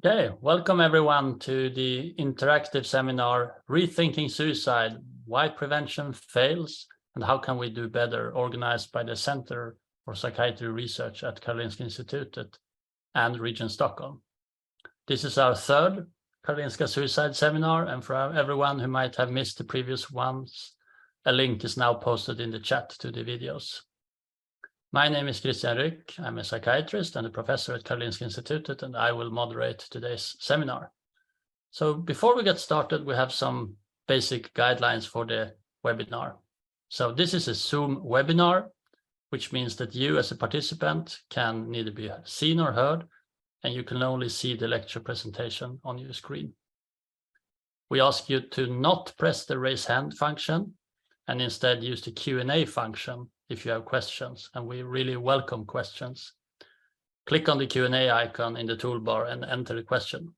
Okay, welcome everyone to the interactive seminar, Rethinking Suicide, Why Prevention Fails and How Can We Do Better, organized by the Center for Psychiatry Research at Karolinska Institutet and Region Stockholm. This is our third Karolinska Suicide Seminar, and for everyone who might have missed the previous ones, a link is now posted in the chat to the videos. My name is Christian Rück. I'm a psychiatrist and a professor at Karolinska Institutet, and I will moderate today's seminar. So before we get started, we have some basic guidelines for the webinar. So this is a Zoom webinar, which means that you as a participant can neither be seen or heard, and you can only see the lecture presentation on your screen. We ask you to not press the raise hand function and instead use the Q&A function if you have questions, and we really welcome questions. Click on the Q&A icon in the toolbar and enter a question.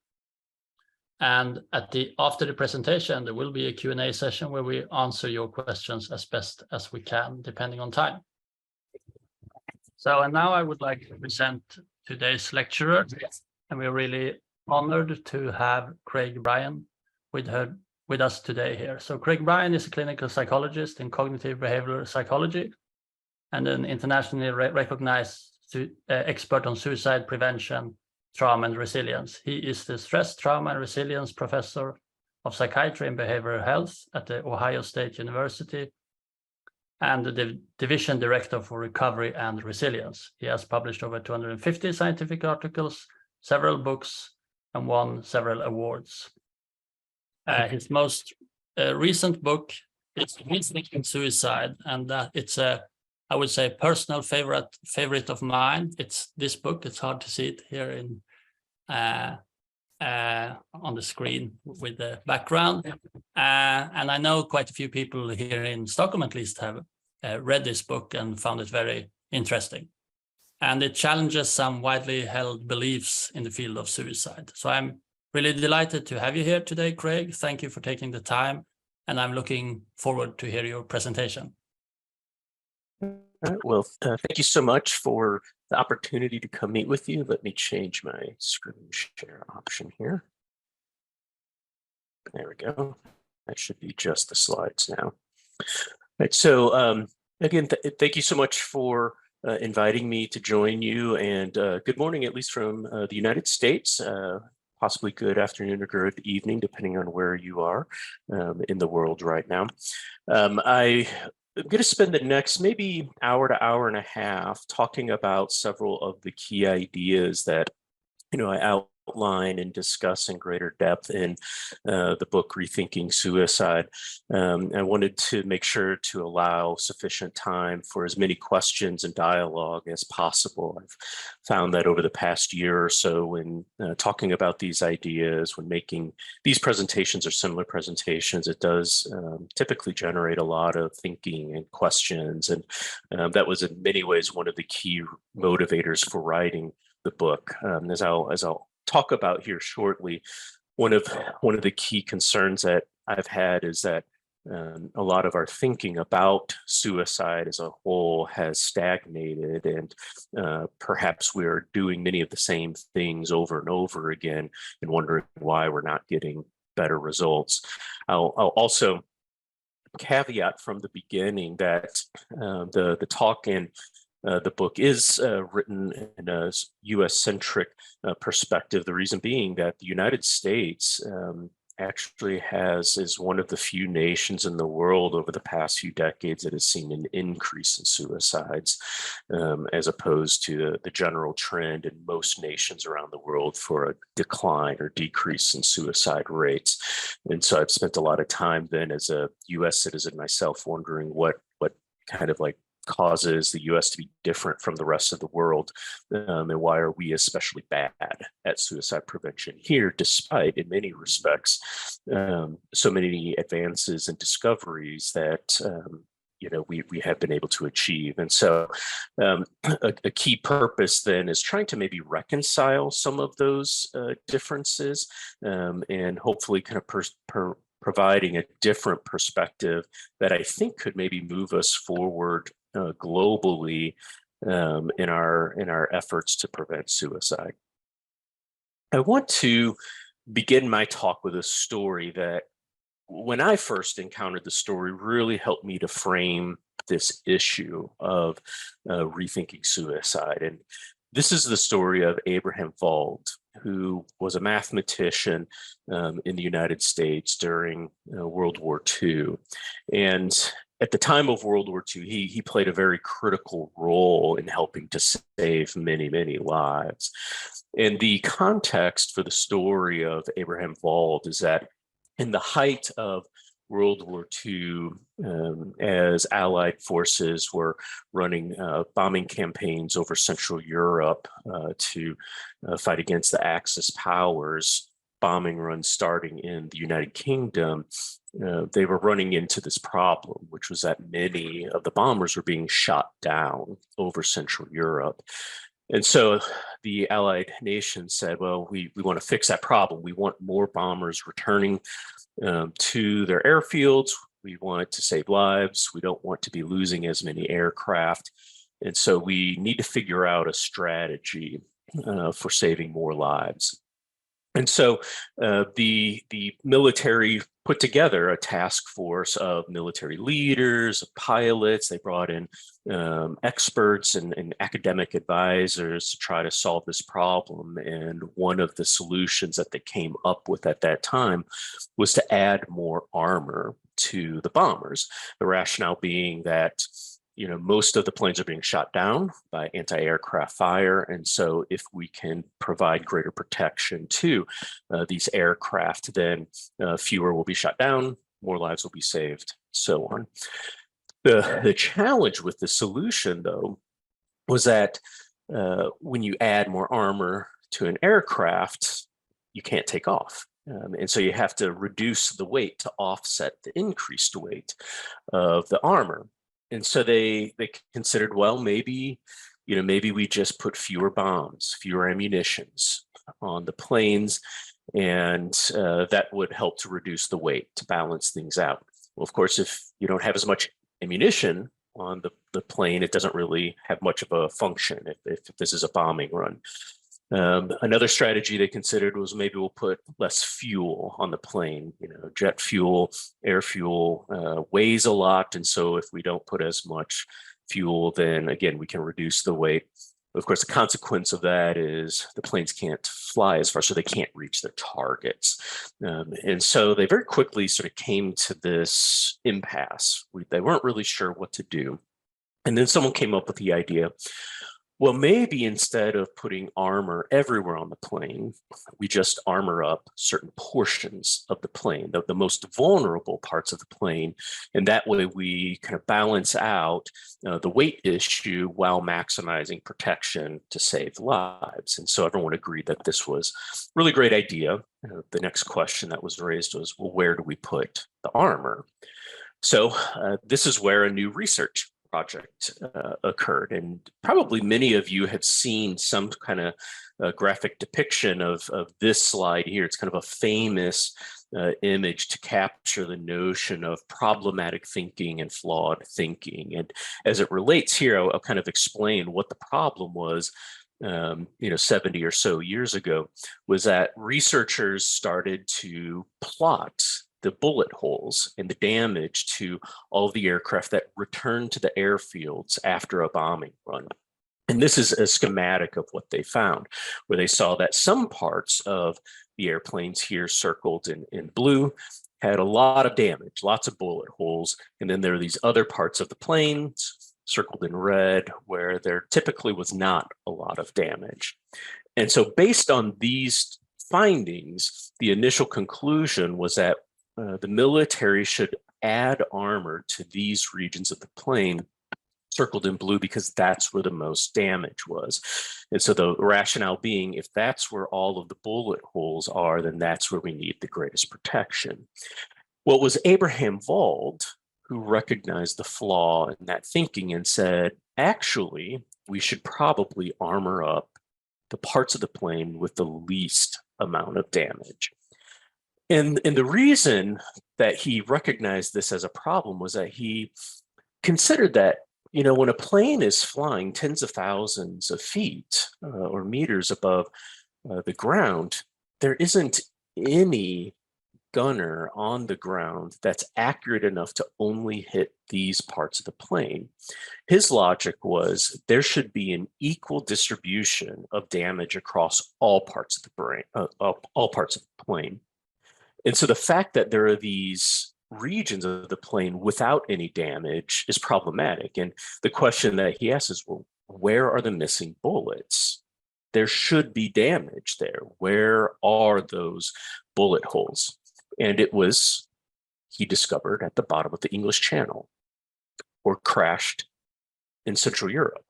And after the presentation, there will be a Q&A session where we answer your questions as best as we can, depending on time. So, and now I would like to present today's lecturer, and we're really honored to have Craig Bryan with us today here. So Craig Bryan is a clinical psychologist in cognitive behavioral psychology and an internationally recognized expert on suicide prevention, trauma, and resilience. He is the Stress, Trauma, and Resilience Professor of Psychiatry and Behavioral Health at the Ohio State University and the Division Director for Recovery and Resilience. He has published over 250 scientific articles, several books, and won several awards. His most recent book is Rethinking Suicide, and it's a, I would say, personal favorite of mine. It's this book. It's hard to see it here in on the screen with the background. And I know quite a few people here in Stockholm, at least, have read this book and found it very interesting. And it challenges some widely held beliefs in the field of suicide. So I'm really delighted to have you here today, Craig. Thank you for taking the time, and I'm looking forward to hear your presentation. Well, thank you so much for the opportunity to come meet with you. Let me change my screen share option here. There we go. That should be just the slides now. All right, so again, thank you so much for inviting me to join you, and good morning, at least from the United States. Possibly good afternoon or good evening, depending on where you are in the world right now. I'm going to spend the next maybe hour to hour and a half talking about several of the key ideas that I outline and discuss in greater depth in the book Rethinking Suicide. I wanted to make sure to allow sufficient time for as many questions and dialogue as possible. I've found that over the past year or so, when talking about these ideas, when making these presentations or similar presentations, it does typically generate a lot of thinking and questions. And that was in many ways one of the key motivators for writing the book. As I'll talk about here shortly, one of the key concerns that I've had is that a lot of our thinking about suicide as a whole has stagnated, and perhaps we're doing many of the same things over and over again and wondering why we're not getting better results. I'll also caveat from the beginning that the talk and the book is written in a US-centric perspective, the reason being that the United States actually is one of the few nations in the world over the past few decades that has seen an increase in suicides, as opposed to the general trend in most nations around the world for a decline or decrease in suicide rates. And so I've spent a lot of time then as a US citizen myself wondering what kind of like causes the US to be different from the rest of the world, and why are we especially bad at suicide prevention here, despite in many respects so many advances and discoveries that we have been able to achieve. And so a key purpose then is trying to maybe reconcile some of those differences, and hopefully kind of providing a different perspective that I think could maybe move us forward globally in our efforts to prevent suicide. I want to begin my talk with a story that, when I first encountered the story, really helped me to frame this issue of rethinking suicide. And this is the story of Abraham Wald, who was a mathematician in the United States during World War II. And at the time of World War II, he played a very critical role in helping to save many, many lives. And the context for the story of Abraham Wald is that in the height of World War II, as Allied forces were running bombing campaigns over Central Europe to fight against the Axis powers, bombing runs starting in the United Kingdom, they were running into this problem, which was that many of the bombers were being shot down over Central Europe. And so the Allied nations said, well, we want to fix that problem. We want more bombers returning to their airfields. We want to save lives. We don't want to be losing as many aircraft. And so we need to figure out a strategy for saving more lives. And so the military put together a task force of military leaders, of pilots. They brought in experts and academic advisors to try to solve this problem. And one of the solutions that they came up with at that time was to add more armor to the bombers. The rationale being that most of the planes are being shot down by anti-aircraft fire. And so if we can provide greater protection to these aircraft, then fewer will be shot down, more lives will be saved, so on. The challenge with the solution, though, was that when you add more armor to an aircraft, you can't take off. And so you have to reduce the weight to offset the increased weight of the armor. And so they considered, well, maybe we just put fewer bombs, fewer ammunitions on the planes, and that would help to reduce the weight to balance things out. Well, of course, if you don't have as much ammunition on the plane, it doesn't really have much of a function if this is a bombing run. Another strategy they considered was maybe we'll put less fuel on the plane. Jet fuel, air fuel weighs a lot. And so if we don't put as much fuel, then again, we can reduce the weight. Of course, the consequence of that is the planes can't fly as far, so they can't reach their targets. And so they very quickly sort of came to this impasse. They weren't really sure what to do. And then someone came up with the idea, well, maybe instead of putting armor everywhere on the plane, we just armor up certain portions of the plane, the most vulnerable parts of the plane. And that way we kind of balance out the weight issue while maximizing protection to save lives. And so everyone agreed that this was a really great idea. The next question that was raised was, well, where do we put the armor? So this is where a new research project occurred. And probably many of you have seen some kind of graphic depiction of this slide here. It's kind of a famous image to capture the notion of problematic thinking and flawed thinking. And as it relates here, I'll kind of explain what the problem was 70 or so years ago, was that researchers started to plot the bullet holes and the damage to all of the aircraft that returned to the airfields after a bombing run. And this is a schematic of what they found, where they saw that some parts of the airplanes here circled in blue had a lot of damage, lots of bullet holes. And then there are these other parts of the planes circled in red where there typically was not a lot of damage. And so based on these findings, the initial conclusion was that the military should add armor to these regions of the plane circled in blue because that's where the most damage was. And so the rationale being, if that's where all of the bullet holes are, then that's where we need the greatest protection. Well, it was Abraham Wald who recognized the flaw in that thinking and said, actually, we should probably armor up the parts of the plane with the least amount of damage. And the reason that he recognized this as a problem was that he considered that, when a plane is flying tens of thousands of feet or meters above the ground, there isn't any gunner on the ground that's accurate enough to only hit these parts of the plane. His logic was there should be an equal distribution of damage across all parts of all parts of the plane. And so the fact that there are these regions of the plane without any damage is problematic. And the question that he asks is, well, where are the missing bullets? There should be damage there. Where are those bullet holes? And it was, he discovered, at the bottom of the English Channel, or crashed in Central Europe.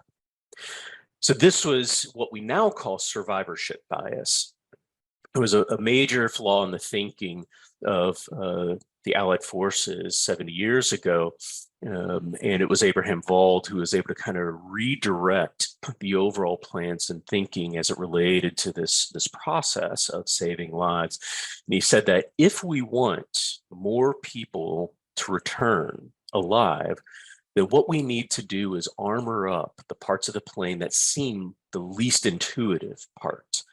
So this was what we now call survivorship bias. It was a major flaw in the thinking of the Allied forces 70 years ago. And it was Abraham Wald who was able to kind of redirect the overall plans and thinking as it related to this process of saving lives. And he said that if we want more people to return alive, then what we need to do is armor up the parts of the plane that seem the least intuitive parts.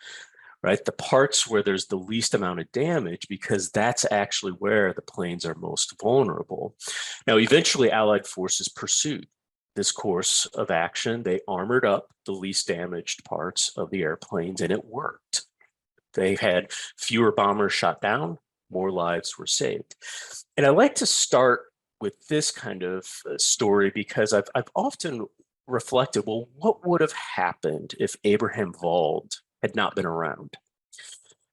Right, the parts where there's the least amount of damage, because that's actually where the planes are most vulnerable. Now, eventually, Allied forces pursued this course of action. They armored up the least damaged parts of the airplanes, and it worked. They had fewer bombers shot down, more lives were saved. And I like to start with this kind of story because I've often reflected, well, what would have happened if Abraham Wald had not been around?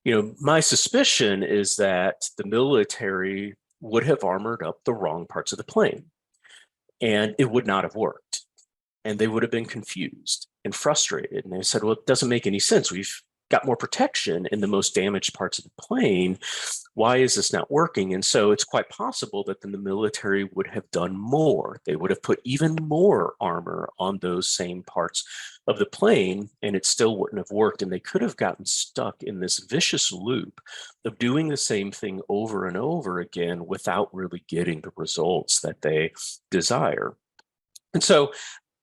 You know, my suspicion is that the military would have armored up the wrong parts of the plane, and it would not have worked. And they would have been confused and frustrated. And they said, well, it doesn't make any sense. We've got more protection in the most damaged parts of the plane. Why is this not working? And so it's quite possible that then the military would have done more. They would have put even more armor on those same parts of the plane, and it still wouldn't have worked. And they could have gotten stuck in this vicious loop of doing the same thing over and over again without really getting the results that they desire. And so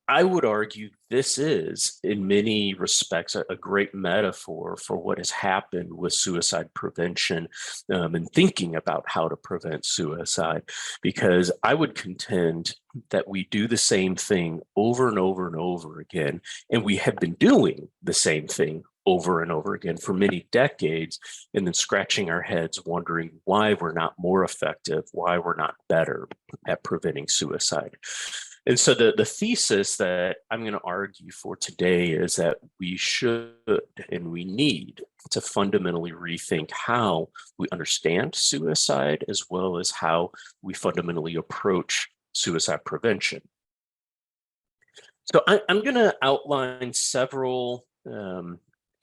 I would argue this is, in many respects, a great metaphor for what has happened with suicide prevention and thinking about how to prevent suicide, because I would contend that we do the same thing over and over and over again, and we have been doing the same thing over and over again for many decades, and then scratching our heads wondering why we're not more effective, why we're not better at preventing suicide. And so the thesis that I'm going to argue for today is that we should and we need to fundamentally rethink how we understand suicide, as well as how we fundamentally approach suicide prevention. So I'm going to outline several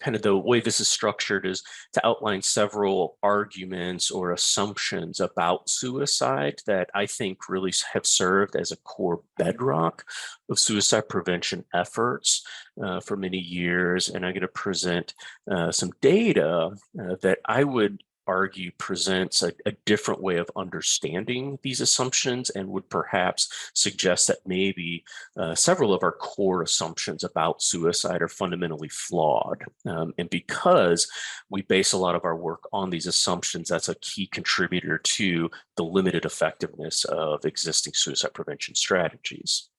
kind of the way this is structured is to outline several arguments or assumptions about suicide that I think really have served as a core bedrock of suicide prevention efforts for many years. And I'm going to present some data that I would argue presents a different way of understanding these assumptions, and would perhaps suggest that maybe several of our core assumptions about suicide are fundamentally flawed. And because we base a lot of our work on these assumptions, that's a key contributor to the limited effectiveness of existing suicide prevention strategies.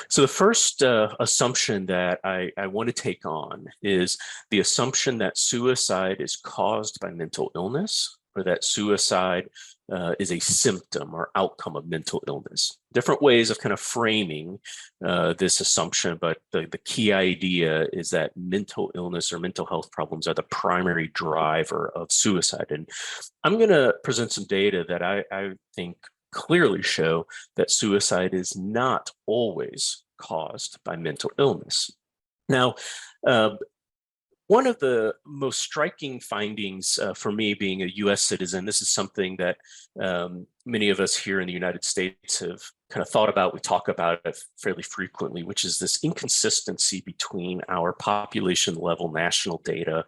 So the first assumption that I want to take on is the assumption that suicide is caused by mental illness, or that suicide is a symptom or outcome of mental illness. Different ways of kind of framing this assumption, but the key idea is that mental illness or mental health problems are the primary driver of suicide. And I'm going to present some data that I think clearly show that suicide is not always caused by mental illness. Now, one of the most striking findings for me, being a US citizen, this is something that many of us here in the United States have kind of thought about, we talk about it fairly frequently, which is this inconsistency between our population level national data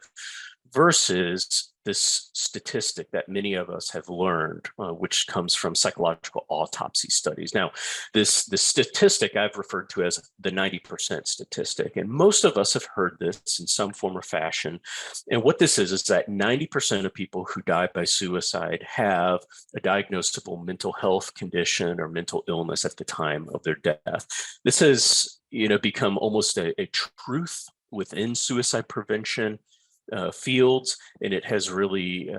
versus this statistic that many of us have learned, which comes from psychological autopsy studies. Now, this statistic I've referred to as the 90% statistic, and most of us have heard this in some form or fashion. And what this is that 90% of people who die by suicide have a diagnosable mental health condition or mental illness at the time of their death. This has, become almost a truth within suicide prevention fields, and it has really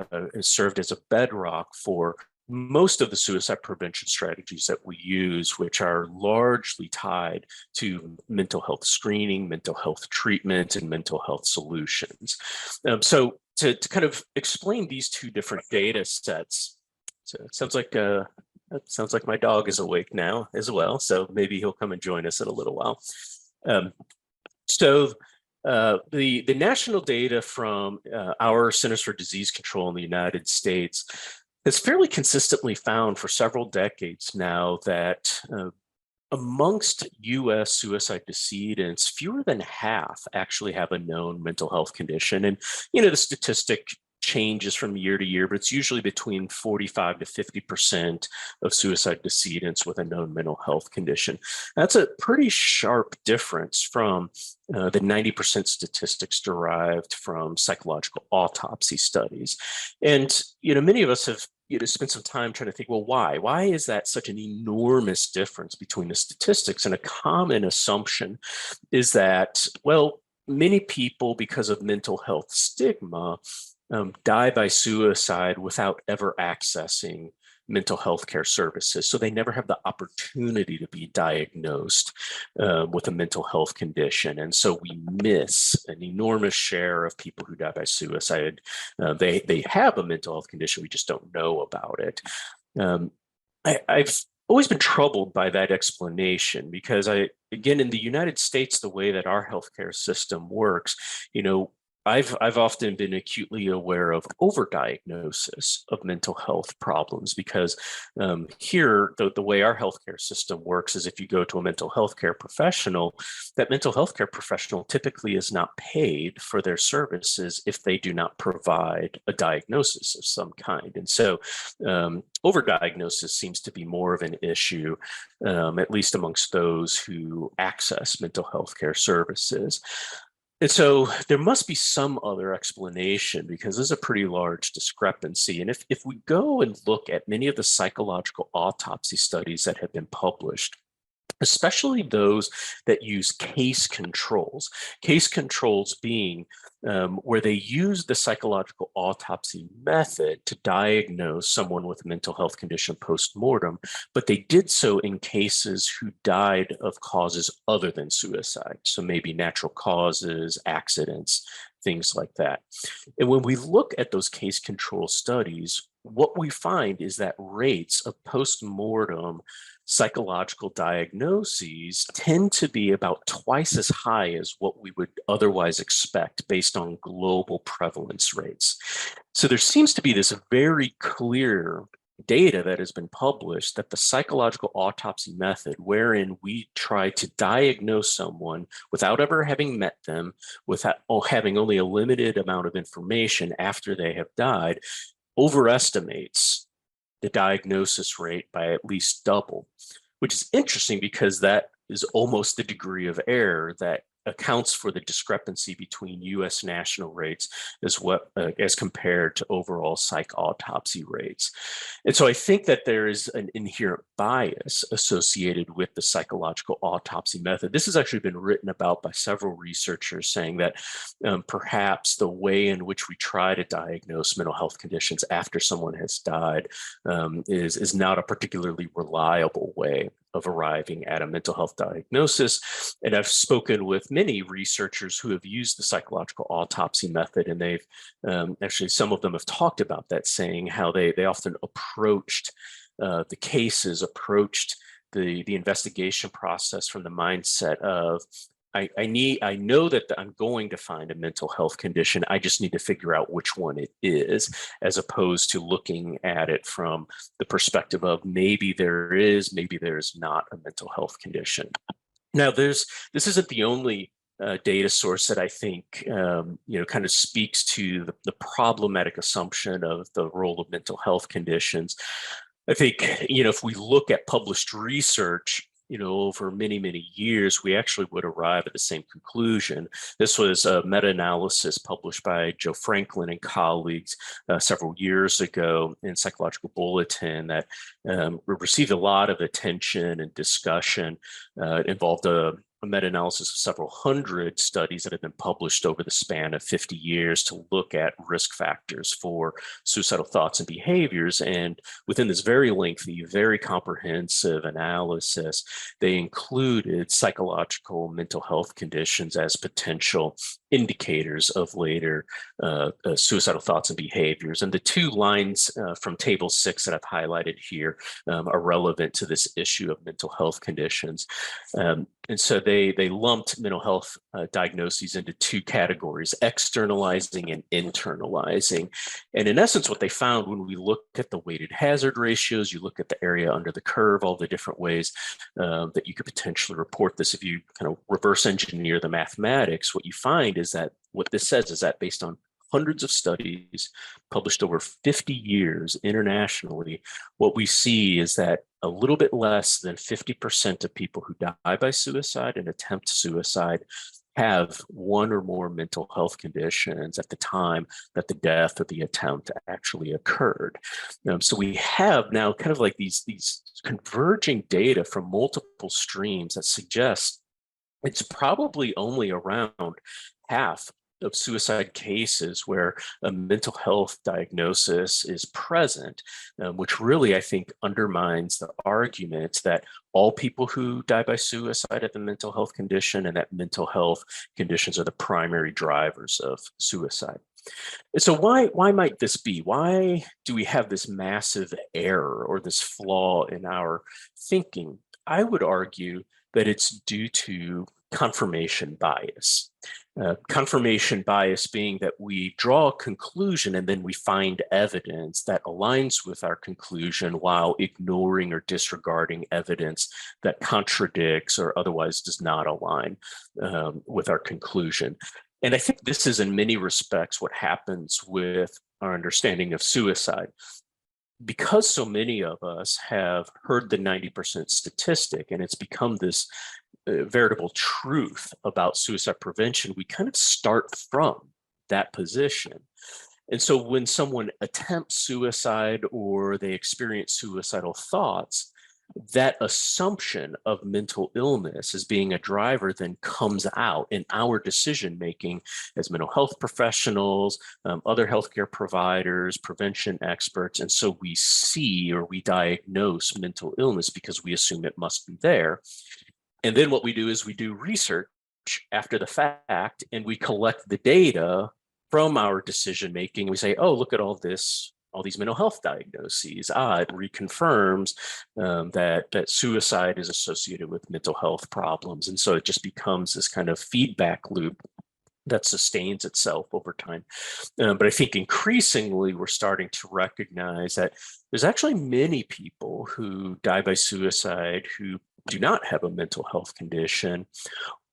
served as a bedrock for most of the suicide prevention strategies that we use, which are largely tied to mental health screening, mental health treatment, and mental health solutions. So to kind of explain these two different data sets, so it sounds like my dog is awake now as well, so maybe he'll come and join us in a little while. The national data from our Centers for Disease Control in the United States has fairly consistently found for several decades now that amongst US suicide decedents, fewer than half actually have a known mental health condition. And, the statistic changes from year to year, but it's usually between 45 to 50% of suicide decedents with a known mental health condition. That's a pretty sharp difference from the 90% statistics derived from psychological autopsy studies. And, many of us have spent some time trying to think, well, why? Why is that such an enormous difference between the statistics? And a common assumption is that, well, many people, because of mental health stigma, die by suicide without ever accessing mental health care services. So they never have the opportunity to be diagnosed with a mental health condition. And so we miss an enormous share of people who die by suicide. They have a mental health condition, we just don't know about it. I've always been troubled by that explanation because again, in the United States, the way that our healthcare system works, I've often been acutely aware of overdiagnosis of mental health problems because here, the way our healthcare system works is if you go to a mental health care professional, that mental health care professional typically is not paid for their services if they do not provide a diagnosis of some kind. And so overdiagnosis seems to be more of an issue, at least amongst those who access mental health care services. And so there must be some other explanation because there's a pretty large discrepancy. And if we go and look at many of the psychological autopsy studies that have been published, especially those that use case controls being where they use the psychological autopsy method to diagnose someone with a mental health condition post-mortem, but they did so in cases who died of causes other than suicide. So maybe natural causes, accidents, things like that. And when we look at those case control studies, what we find is that rates of post-mortem psychological diagnoses tend to be about twice as high as what we would otherwise expect based on global prevalence rates. So there seems to be this very clear data that has been published that the psychological autopsy method, wherein we try to diagnose someone without ever having met them, without having only a limited amount of information after they have died, overestimates the diagnosis rate by at least double, which is interesting because that is almost the degree of error that accounts for the discrepancy between US national rates as compared to overall psych autopsy rates. And so I think that there is an inherent bias associated with the psychological autopsy method. This has actually been written about by several researchers saying that perhaps the way in which we try to diagnose mental health conditions after someone has died is not a particularly reliable way of arriving at a mental health diagnosis. And I've spoken with many researchers who have used the psychological autopsy method, and they've actually, some of them have talked about that, saying how they often approached the cases, approached the investigation process from the mindset of, I know that I'm going to find a mental health condition. I just need to figure out which one it is, as opposed to looking at it from the perspective of maybe there is not a mental health condition. Now, this isn't the only data source that I think kind of speaks to the problematic assumption of the role of mental health conditions. I think if we look at published research over many, many years, we actually would arrive at the same conclusion. This was a meta-analysis published by Joe Franklin and colleagues several years ago in Psychological Bulletin that received a lot of attention and discussion. It involved a meta-analysis of several hundred studies that have been published over the span of 50 years to look at risk factors for suicidal thoughts and behaviors. And within this very lengthy, very comprehensive analysis, they included psychological mental health conditions as potential indicators of later suicidal thoughts and behaviors. And the two lines from Table 6 that I've highlighted here are relevant to this issue of mental health conditions. And so they lumped mental health diagnoses into two categories, externalizing and internalizing. And in essence, what they found when we look at the weighted hazard ratios, you look at the area under the curve, all the different ways that you could potentially report this. If you kind of reverse engineer the mathematics, what you find is that what this says is that based on hundreds of studies published over 50 years internationally, what we see is that a little bit less than 50% of people who die by suicide and attempt suicide have one or more mental health conditions at the time that the death or the attempt actually occurred. So we have now kind of like these converging data from multiple streams that suggest it's probably only around half of suicide cases where a mental health diagnosis is present, which really, I think, undermines the argument that all people who die by suicide have a mental health condition and that mental health conditions are the primary drivers of suicide. And so why might this be? Why do we have this massive error or this flaw in our thinking? I would argue that it's due to confirmation bias. Confirmation bias being that we draw a conclusion and then we find evidence that aligns with our conclusion while ignoring or disregarding evidence that contradicts or otherwise does not align with our conclusion. And I think this is in many respects what happens with our understanding of suicide. Because so many of us have heard the 90% statistic and it's become this veritable truth about suicide prevention, we kind of start from that position. And so when someone attempts suicide or they experience suicidal thoughts, that assumption of mental illness as being a driver then comes out in our decision making as mental health professionals, other healthcare providers, prevention experts. And so we see or we diagnose mental illness because we assume it must be there. And then what we do is we do research after the fact and we collect the data from our decision making. We say, oh, look at all this, all these mental health diagnoses. It reconfirms that suicide is associated with mental health problems. And so it just becomes this kind of feedback loop that sustains itself over time. But I think increasingly we're starting to recognize that there's actually many people who die by suicide who do not have a mental health condition,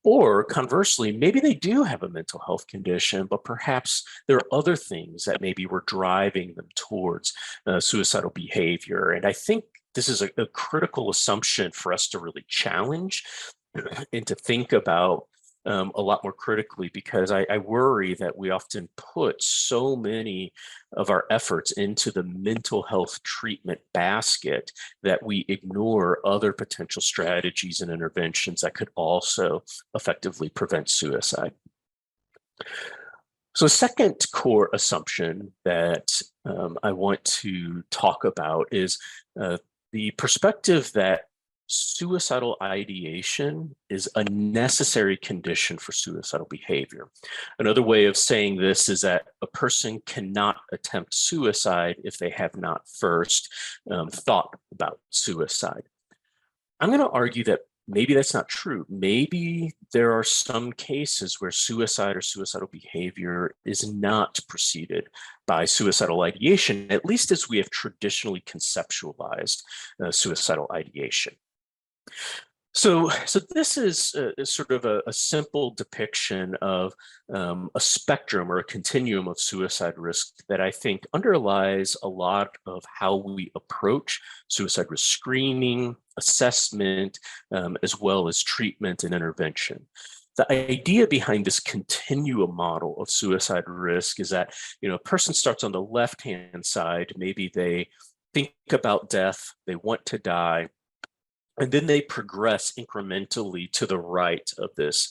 or conversely, maybe they do have a mental health condition, but perhaps there are other things that maybe were driving them towards suicidal behavior. And I think this is a critical assumption for us to really challenge and to think about a lot more critically, because I worry that we often put so many of our efforts into the mental health treatment basket that we ignore other potential strategies and interventions that could also effectively prevent suicide. So the second core assumption that I want to talk about is the perspective that suicidal ideation is a necessary condition for suicidal behavior. Another way of saying this is that a person cannot attempt suicide if they have not first thought about suicide. I'm going to argue that maybe that's not true. Maybe there are some cases where suicide or suicidal behavior is not preceded by suicidal ideation, at least as we have traditionally conceptualized suicidal ideation. So this is sort of a simple depiction of a spectrum or a continuum of suicide risk that I think underlies a lot of how we approach suicide risk screening, assessment, as well as treatment and intervention. The idea behind this continuum model of suicide risk is that, a person starts on the left-hand side, maybe they think about death, they want to die, and then they progress incrementally to the right of this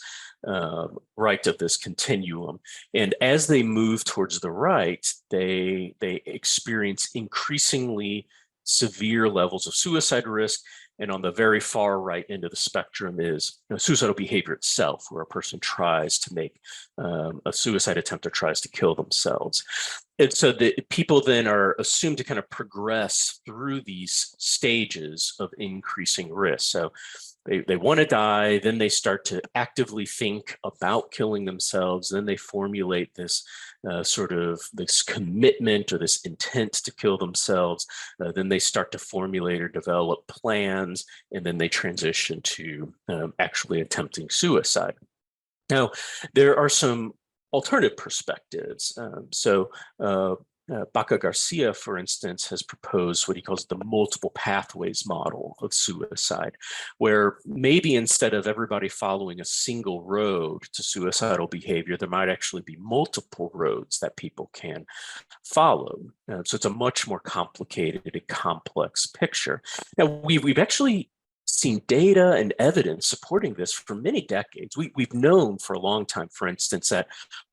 continuum. And as they move towards the right, they experience increasingly severe levels of suicide risk. And on the very far right end of the spectrum is suicidal behavior itself, where a person tries to make a suicide attempt or tries to kill themselves. And so the people then are assumed to kind of progress through these stages of increasing risk. So they want to die, then they start to actively think about killing themselves, then they formulate this sort of this commitment or this intent to kill themselves, then they start to formulate or develop plans, and then they transition to actually attempting suicide. Now, there are some alternative perspectives. Baca Garcia, for instance, has proposed what he calls the multiple pathways model of suicide, where maybe instead of everybody following a single road to suicidal behavior, there might actually be multiple roads that people can follow. So it's a much more complicated and complex picture. Now, we've actually seen data and evidence supporting this for many decades. We've known for a long time, for instance, that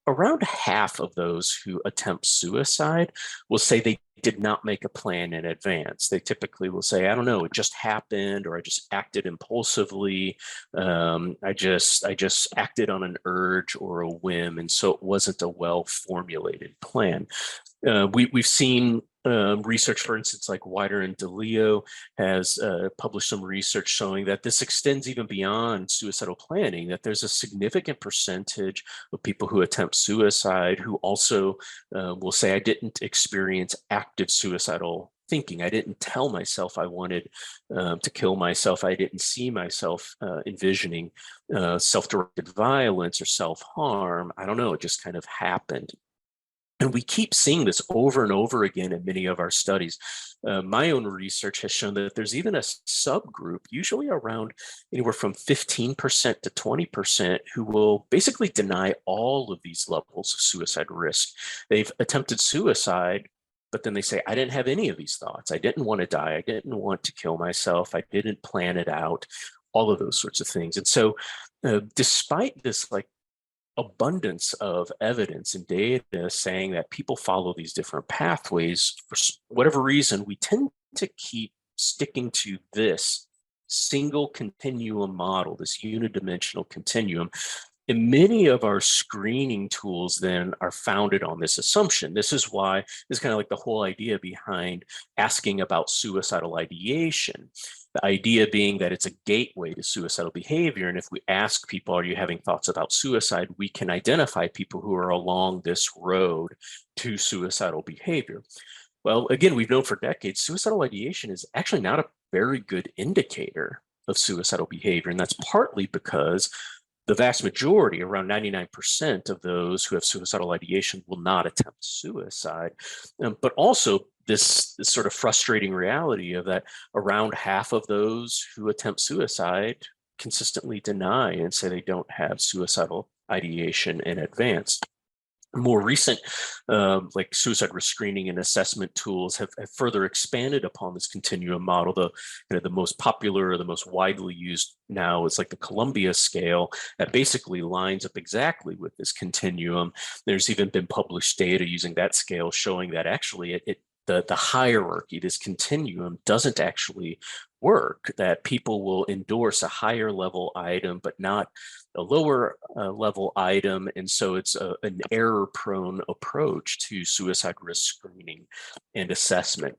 around half of those who attempt suicide will say they did not make a plan in advance. They typically will say, I don't know, it just happened, or I just acted impulsively. I just acted on an urge or a whim, and so it wasn't a well-formulated plan. We've seen research, for instance, like Wider and DeLeo has published some research showing that this extends even beyond suicidal planning, that there's a significant percentage of people who attempt suicide who also will say, I didn't experience active suicidal thinking. I didn't tell myself I wanted to kill myself. I didn't see myself envisioning self-directed violence or self-harm. I don't know, it just kind of happened. And we keep seeing this over and over again in many of our studies. My own research has shown that there's even a subgroup, usually around anywhere from 15% to 20%, who will basically deny all of these levels of suicide risk. They've attempted suicide, but then they say, I didn't have any of these thoughts. I didn't want to die. I didn't want to kill myself. I didn't plan it out, all of those sorts of things. And so despite this abundance of evidence and data saying that people follow these different pathways, for whatever reason, we tend to keep sticking to this single continuum model, this unidimensional continuum. And many of our screening tools then are founded on this assumption. This is why, this is kind of like the whole idea behind asking about suicidal ideation. The idea being that it's a gateway to suicidal behavior. And if we ask people, are you having thoughts about suicide? We can identify people who are along this road to suicidal behavior. Well, again, we've known for decades, suicidal ideation is actually not a very good indicator of suicidal behavior. And that's partly because the vast majority, around 99% of those who have suicidal ideation will not attempt suicide. But also this sort of frustrating reality of that around half of those who attempt suicide consistently deny and say they don't have suicidal ideation in advance. More recent, like suicide risk screening and assessment tools have further expanded upon this continuum model. The most popular or the most widely used now is like the Columbia scale that basically lines up exactly with this continuum. There's even been published data using that scale showing that actually the hierarchy, this continuum, doesn't actually work, that people will endorse a higher level item, but not a lower level item. And so it's an error-prone approach to suicide risk screening and assessment.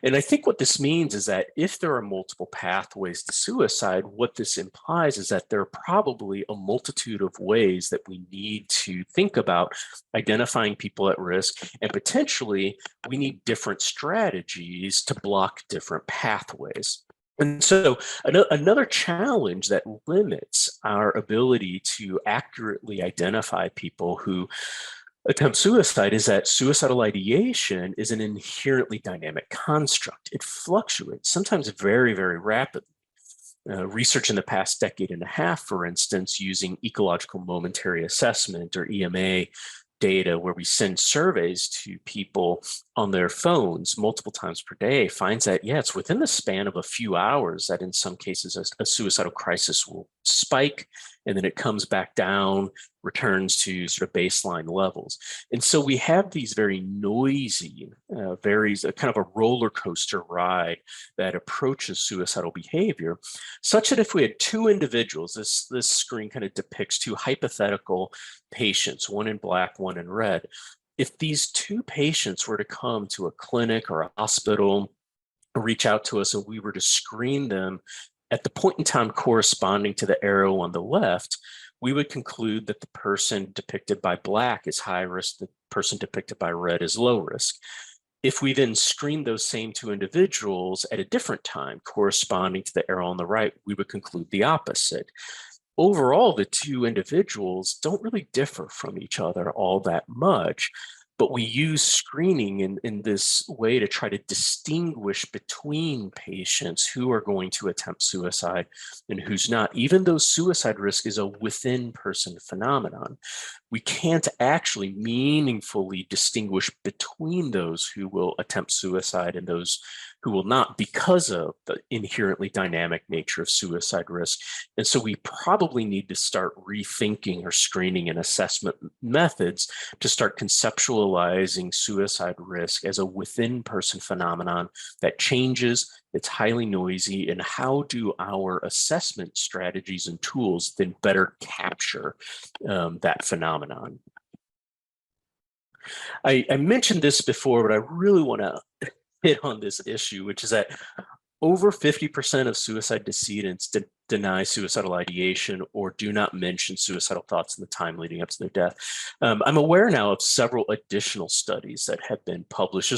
And I think what this means is that if there are multiple pathways to suicide, what this implies is that there are probably a multitude of ways that we need to think about identifying people at risk, and potentially we need different strategies to block different pathways. And so another challenge that limits our ability to accurately identify people who attempt suicide is that suicidal ideation is an inherently dynamic construct. It fluctuates, sometimes very, very rapidly. Research in the past decade and a half, for instance, using ecological momentary assessment or EMA data, where we send surveys to people on their phones multiple times per day, finds that, yeah, it's within the span of a few hours that in some cases a suicidal crisis will spike, and then it comes back down, returns to sort of baseline levels. And so we have these very noisy, kind of a roller coaster ride that approaches suicidal behavior, such that if we had two individuals, this screen kind of depicts two hypothetical patients, one in black, one in red. If these two patients were to come to a clinic or a hospital, reach out to us, and we were to screen them at the point in time corresponding to the arrow on the left, we would conclude that the person depicted by black is high risk, the person depicted by red is low risk. If we then screen those same two individuals at a different time corresponding to the arrow on the right, we would conclude the opposite. Overall, the two individuals don't really differ from each other all that much, but we use screening in this way to try to distinguish between patients who are going to attempt suicide and who's not, even though suicide risk is a within-person phenomenon. We can't actually meaningfully distinguish between those who will attempt suicide and those who will not, because of the inherently dynamic nature of suicide risk. And so we probably need to start rethinking our screening and assessment methods to start conceptualizing suicide risk as a within-person phenomenon that changes, it's highly noisy, and how do our assessment strategies and tools then better capture that phenomenon? I mentioned this before, but I really want to hit on this issue, which is that over 50% of suicide decedents deny suicidal ideation or do not mention suicidal thoughts in the time leading up to their death. I'm aware now of several additional studies that have been published.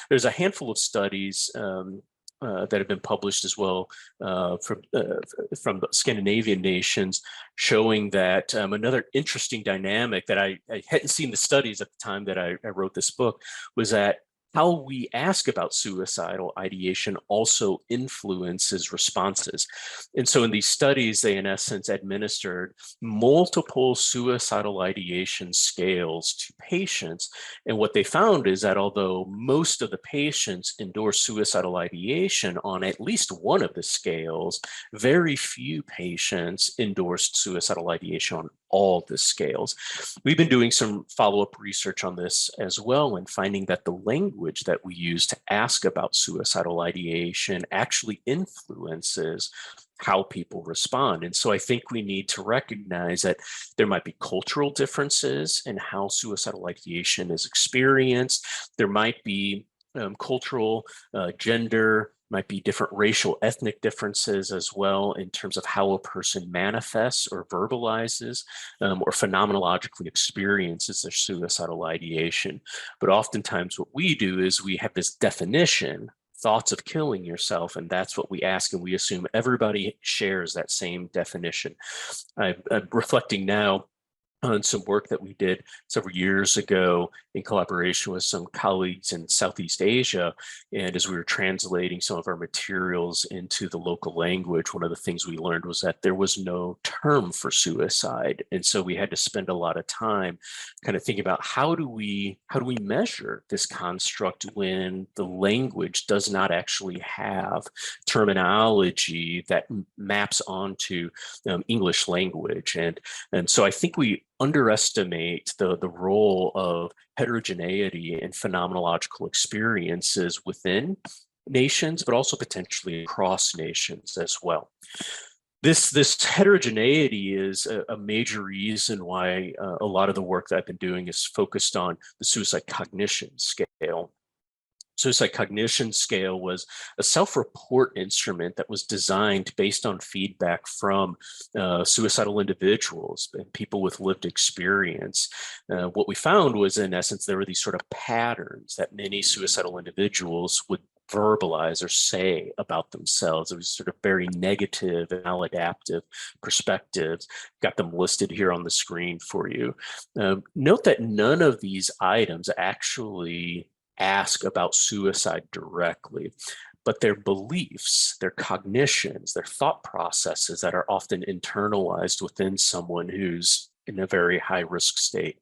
There's a handful of studies that have been published as well from the Scandinavian nations, showing that another interesting dynamic that I hadn't seen the studies at the time that I wrote this book was that how we ask about suicidal ideation also influences responses. And so in these studies, they in essence administered multiple suicidal ideation scales to patients. And what they found is that although most of the patients endorse suicidal ideation on at least one of the scales, very few patients endorsed suicidal ideation on all the scales. We've been doing some follow-up research on this as well and finding that the language that we use to ask about suicidal ideation actually influences how people respond. And so I think we need to recognize that there might be cultural differences in how suicidal ideation is experienced. There might be cultural, gender, might be different racial, ethnic differences as well in terms of how a person manifests or verbalizes or phenomenologically experiences their suicidal ideation. But oftentimes what we do is we have this definition, thoughts of killing yourself, and that's what we ask, and we assume everybody shares that same definition. I'm reflecting now on some work that we did several years ago in collaboration with some colleagues in Southeast Asia. And as we were translating some of our materials into the local language, one of the things we learned was that there was no term for suicide. And so we had to spend a lot of time kind of thinking about how do we measure this construct when the language does not actually have terminology that maps onto English language. And so I think we underestimate the role of heterogeneity and phenomenological experiences within nations, but also potentially across nations as well. This heterogeneity is a major reason why a lot of the work that I've been doing is focused on the suicide cognition scale. Suicide cognition scale was a self-report instrument that was designed based on feedback from suicidal individuals and people with lived experience. What we found was, in essence, there were these sort of patterns that many suicidal individuals would verbalize or say about themselves. It was sort of very negative and maladaptive perspectives. Got them listed here on the screen for you. Note that none of these items actually ask about suicide directly, but their beliefs, their cognitions, their thought processes that are often internalized within someone who's in a very high risk state.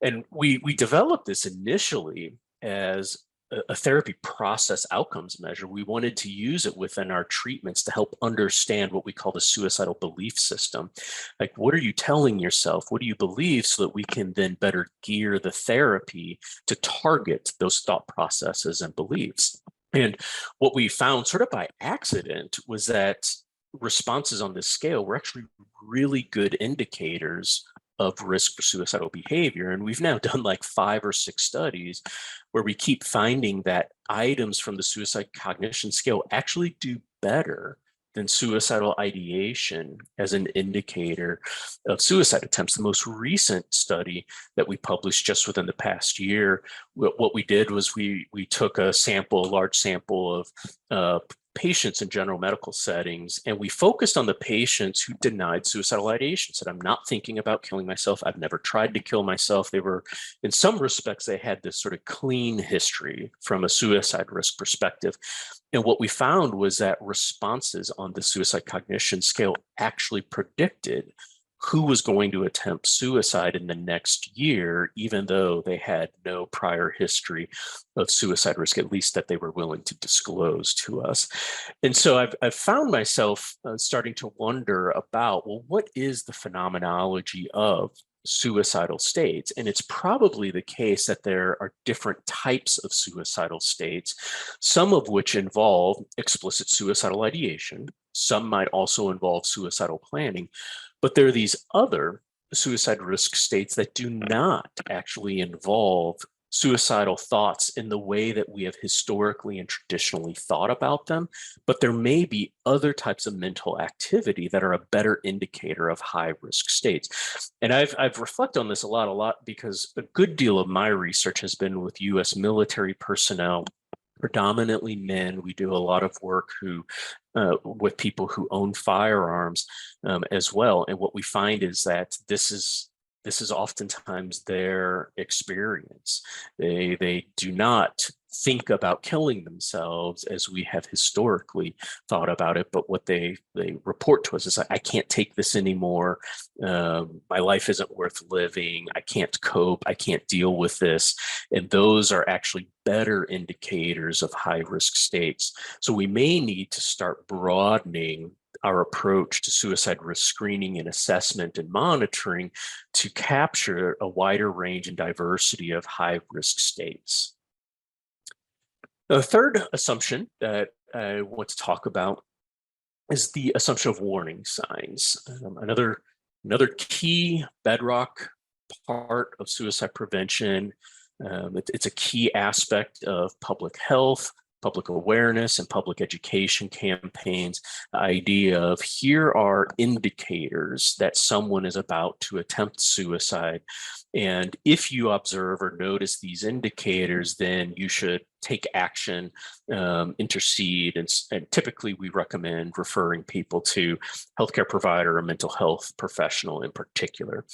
And we developed this initially as a therapy process outcomes measure. We wanted to use it within our treatments to help understand what we call the suicidal belief system. Like, what are you telling yourself? What do you believe, so that we can then better gear the therapy to target those thought processes and beliefs. And what we found sort of by accident was that responses on this scale were actually really good indicators of risk for suicidal behavior. And we've now done like 5 or 6 studies where we keep finding that items from the suicide cognition scale actually do better than suicidal ideation as an indicator of suicide attempts. The most recent study that we published just within the past year, what we did was we took a large sample of patients in general medical settings, and we focused on the patients who denied suicidal ideation, said, I'm not thinking about killing myself. I've never tried to kill myself. They were, in some respects, they had this sort of clean history from a suicide risk perspective. And what we found was that responses on the suicide cognition scale actually predicted who was going to attempt suicide in the next year, even though they had no prior history of suicide risk, at least that they were willing to disclose to us. And so I've found myself starting to wonder about, well, what is the phenomenology of suicidal states? And it's probably the case that there are different types of suicidal states, some of which involve explicit suicidal ideation. Some might also involve suicidal planning. But there are these other suicide risk states that do not actually involve suicidal thoughts in the way that we have historically and traditionally thought about them. But there may be other types of mental activity that are a better indicator of high risk states. And I've reflected on this a lot, because a good deal of my research has been with US military personnel, predominantly men. We do a lot of work with people who own firearms as well. And what we find is that this is oftentimes their experience. They do not think about killing themselves as we have historically thought about it, but what they report to us is, I can't take this anymore. My life isn't worth living. I can't cope. I can't deal with this. And those are actually better indicators of high risk states. So we may need to start broadening our approach to suicide risk screening and assessment and monitoring to capture a wider range and diversity of high risk states. The third assumption that I want to talk about is the assumption of warning signs. Another key bedrock part of suicide prevention. It's a key aspect of public health, public awareness, and public education campaigns. The idea of, here are indicators that someone is about to attempt suicide. And if you observe or notice these indicators, then you should take action, intercede, and typically we recommend referring people to healthcare provider or mental health professional in particular.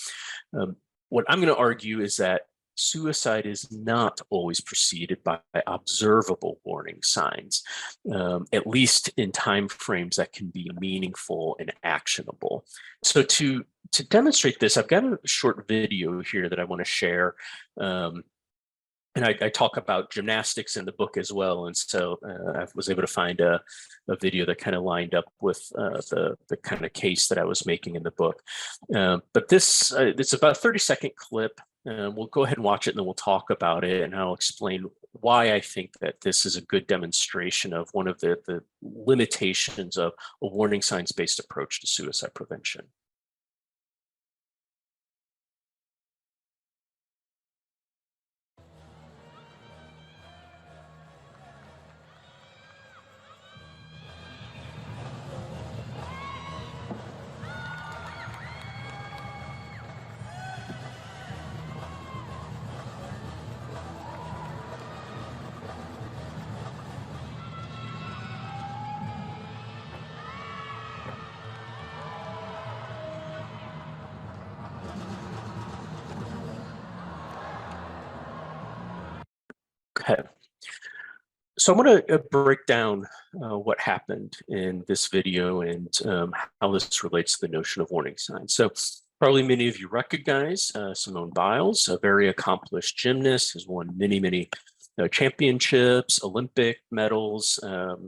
What I'm going to argue is that suicide is not always preceded by observable warning signs, at least in timeframes that can be meaningful and actionable. So to demonstrate this, I've got a short video here that I want to share. And I talk about gymnastics in the book as well. And so I was able to find a video that kind of lined up with the kind of case that I was making in the book. But it's about a 30-second clip. We'll go ahead and watch it, and then we'll talk about it, and I'll explain why I think that this is a good demonstration of one of the limitations of a warning signs-based approach to suicide prevention. Okay. So I'm going to break down what happened in this video and how this relates to the notion of warning signs. So probably many of you recognize Simone Biles, a very accomplished gymnast, has won many championships, Olympic medals,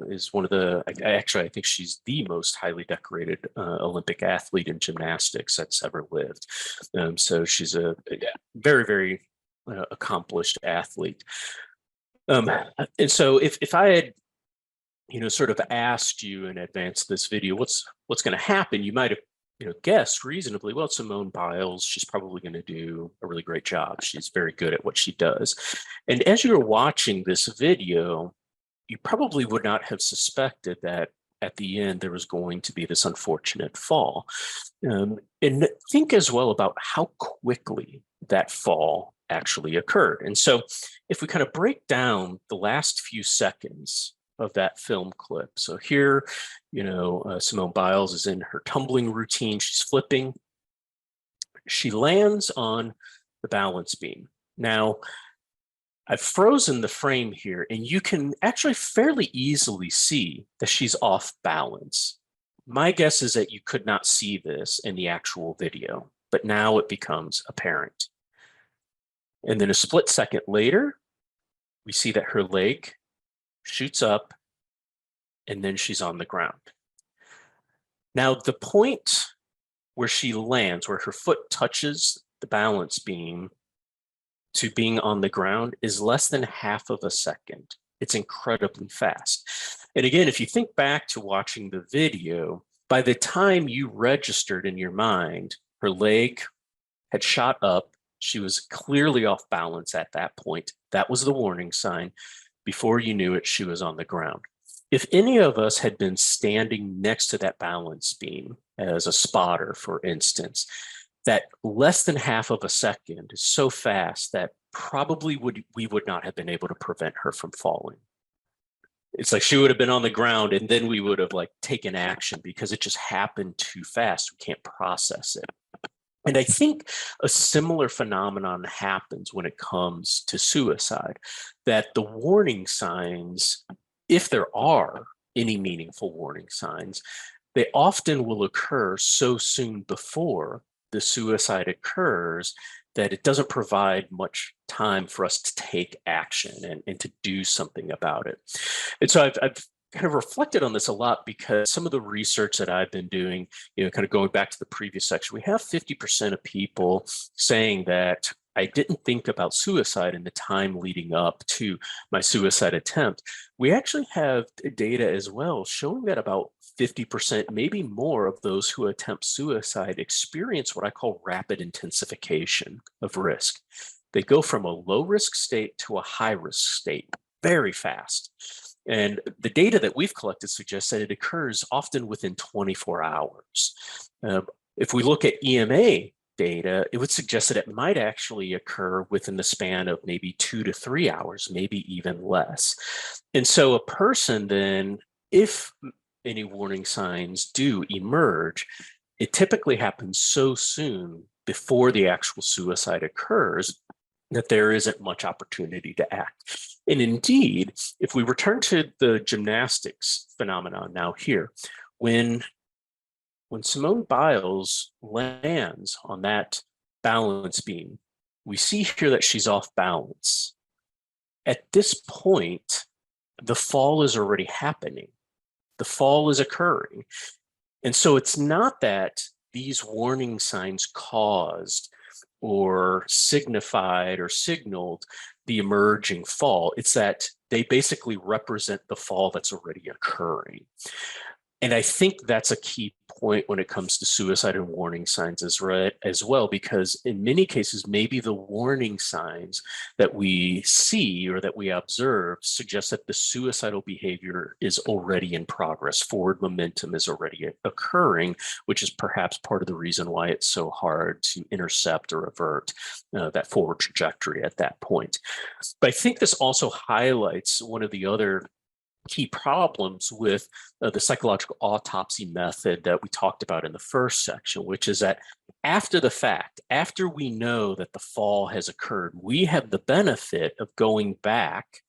is one of the, actually, I think she's the most highly decorated Olympic athlete in gymnastics that's ever lived. So she's a very accomplished athlete. And so if I had, sort of asked you in advance of this video, what's going to happen, you might have, guessed reasonably, well, Simone Biles, she's probably going to do a really great job. She's very good at what she does. And as you're watching this video, you probably would not have suspected that at the end there was going to be this unfortunate fall. And think as well about how quickly that fall actually occurred. And so if we kind of break down the last few seconds of that film clip. So here, Simone Biles is in her tumbling routine. She's flipping. She lands on the balance beam. Now, I've frozen the frame here, and you can actually fairly easily see that she's off balance. My guess is that you could not see this in the actual video, but now it becomes apparent. And then a split second later, we see that her leg shoots up, and then she's on the ground. Now, the point where she lands, where her foot touches the balance beam to being on the ground, is less than half of a second. It's incredibly fast. And again, if you think back to watching the video, by the time you registered in your mind, her leg had shot up. She was clearly off balance at that point. That was the warning sign. Before you knew it, she was on the ground. If any of us had been standing next to that balance beam as a spotter, for instance, that less than half of a second is so fast that probably we would not have been able to prevent her from falling. It's like she would have been on the ground and then we would have taken action because it just happened too fast. We can't process it. And I think a similar phenomenon happens when it comes to suicide, that the warning signs, if there are any meaningful warning signs, they often will occur so soon before the suicide occurs that it doesn't provide much time for us to take action and to do something about it. And so I've kind of reflected on this a lot because some of the research that I've been doing, kind of going back to the previous section, we have 50% of people saying that I didn't think about suicide in the time leading up to my suicide attempt. We actually have data as well showing that about 50%, maybe more, of those who attempt suicide experience what I call rapid intensification of risk. They go from a low risk state to a high risk state very fast. And the data that we've collected suggests that it occurs often within 24 hours. If we look at EMA data, it would suggest that it might actually occur within the span of maybe 2 to 3 hours, maybe even less. And so a person then, if any warning signs do emerge, it typically happens so soon before the actual suicide occurs that there isn't much opportunity to act. And indeed, if we return to the gymnastics phenomenon now here, when Simone Biles lands on that balance beam, we see here that she's off balance. At this point, the fall is already happening. The fall is occurring. And so it's not that these warning signs caused or signified or signaled the emerging fall. It's that they basically represent the fall that's already occurring. And I think that's a key point when it comes to suicide and warning signs as well, because in many cases, maybe the warning signs that we see or that we observe suggest that the suicidal behavior is already in progress. Forward momentum is already occurring, which is perhaps part of the reason why it's so hard to intercept or avert that forward trajectory at that point. But I think this also highlights one of the other key problems with the psychological autopsy method that we talked about in the first section, which is that after the fact, after we know that the fall has occurred, we have the benefit of going back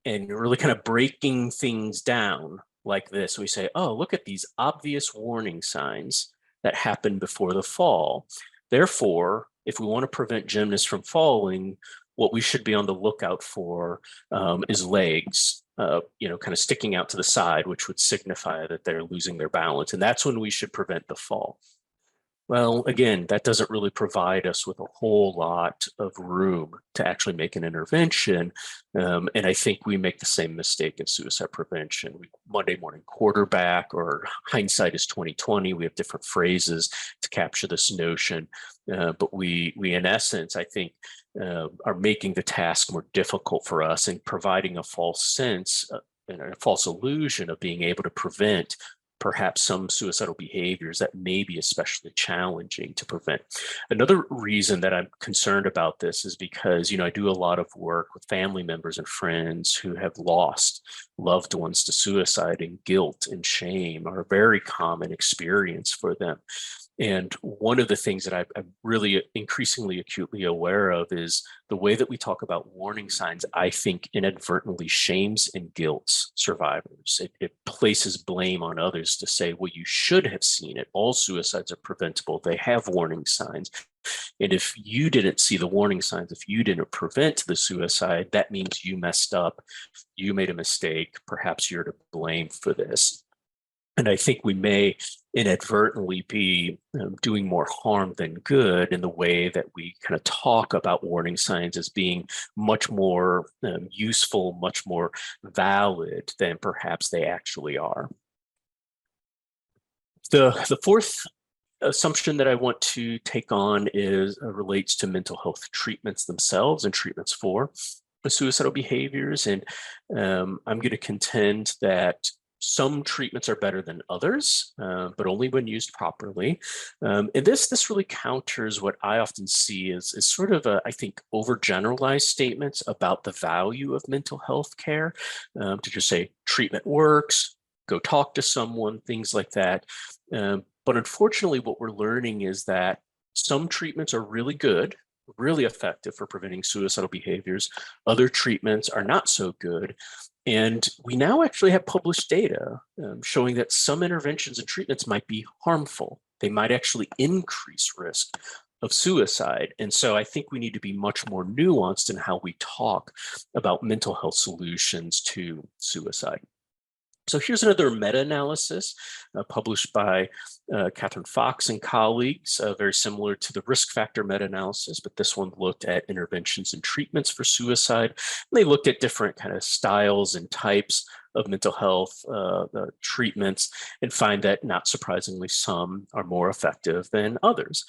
and really kind of breaking things down like this. We say, oh, look at these obvious warning signs that happen before the fall. Therefore, if we want to prevent gymnasts from falling, what we should be on the lookout for is legs, kind of sticking out to the side, which would signify that they're losing their balance. And that's when we should prevent the fall. Well, again, that doesn't really provide us with a whole lot of room to actually make an intervention. And I think we make the same mistake in suicide prevention. We Monday morning quarterback, or hindsight is 2020. We have different phrases to capture this notion. But we in essence, I think, are making the task more difficult for us and providing a false sense and a false illusion of being able to prevent perhaps some suicidal behaviors that may be especially challenging to prevent. Another reason that I'm concerned about this is because, I do a lot of work with family members and friends who have lost loved ones to suicide, and guilt and shame are a very common experience for them. And one of the things that I'm really increasingly acutely aware of is the way that we talk about warning signs, I think inadvertently shames and guilts survivors. It places blame on others to say, well, you should have seen it. All suicides are preventable. They have warning signs. And if you didn't see the warning signs, if you didn't prevent the suicide, that means you messed up. You made a mistake. Perhaps you're to blame for this. And I think we may inadvertently be doing more harm than good in the way that we kind of talk about warning signs as being much more useful, much more valid than perhaps they actually are. The fourth assumption that I want to take on is relates to mental health treatments themselves and treatments for suicidal behaviors. And I'm going to contend that some treatments are better than others, but only when used properly. And this really counters what I often see as sort of I think, overgeneralized statements about the value of mental health care, to just say treatment works, go talk to someone, things like that. But unfortunately, what we're learning is that some treatments are really good, really effective for preventing suicidal behaviors. Other treatments are not so good. And we now actually have published data showing that some interventions and treatments might be harmful. They might actually increase risk of suicide. And so I think we need to be much more nuanced in how we talk about mental health solutions to suicide. So here's another meta-analysis published by Catherine Fox and colleagues, very similar to the risk factor meta-analysis, but this one looked at interventions and treatments for suicide. And they looked at different kind of styles and types of mental health treatments, and find that, not surprisingly, some are more effective than others.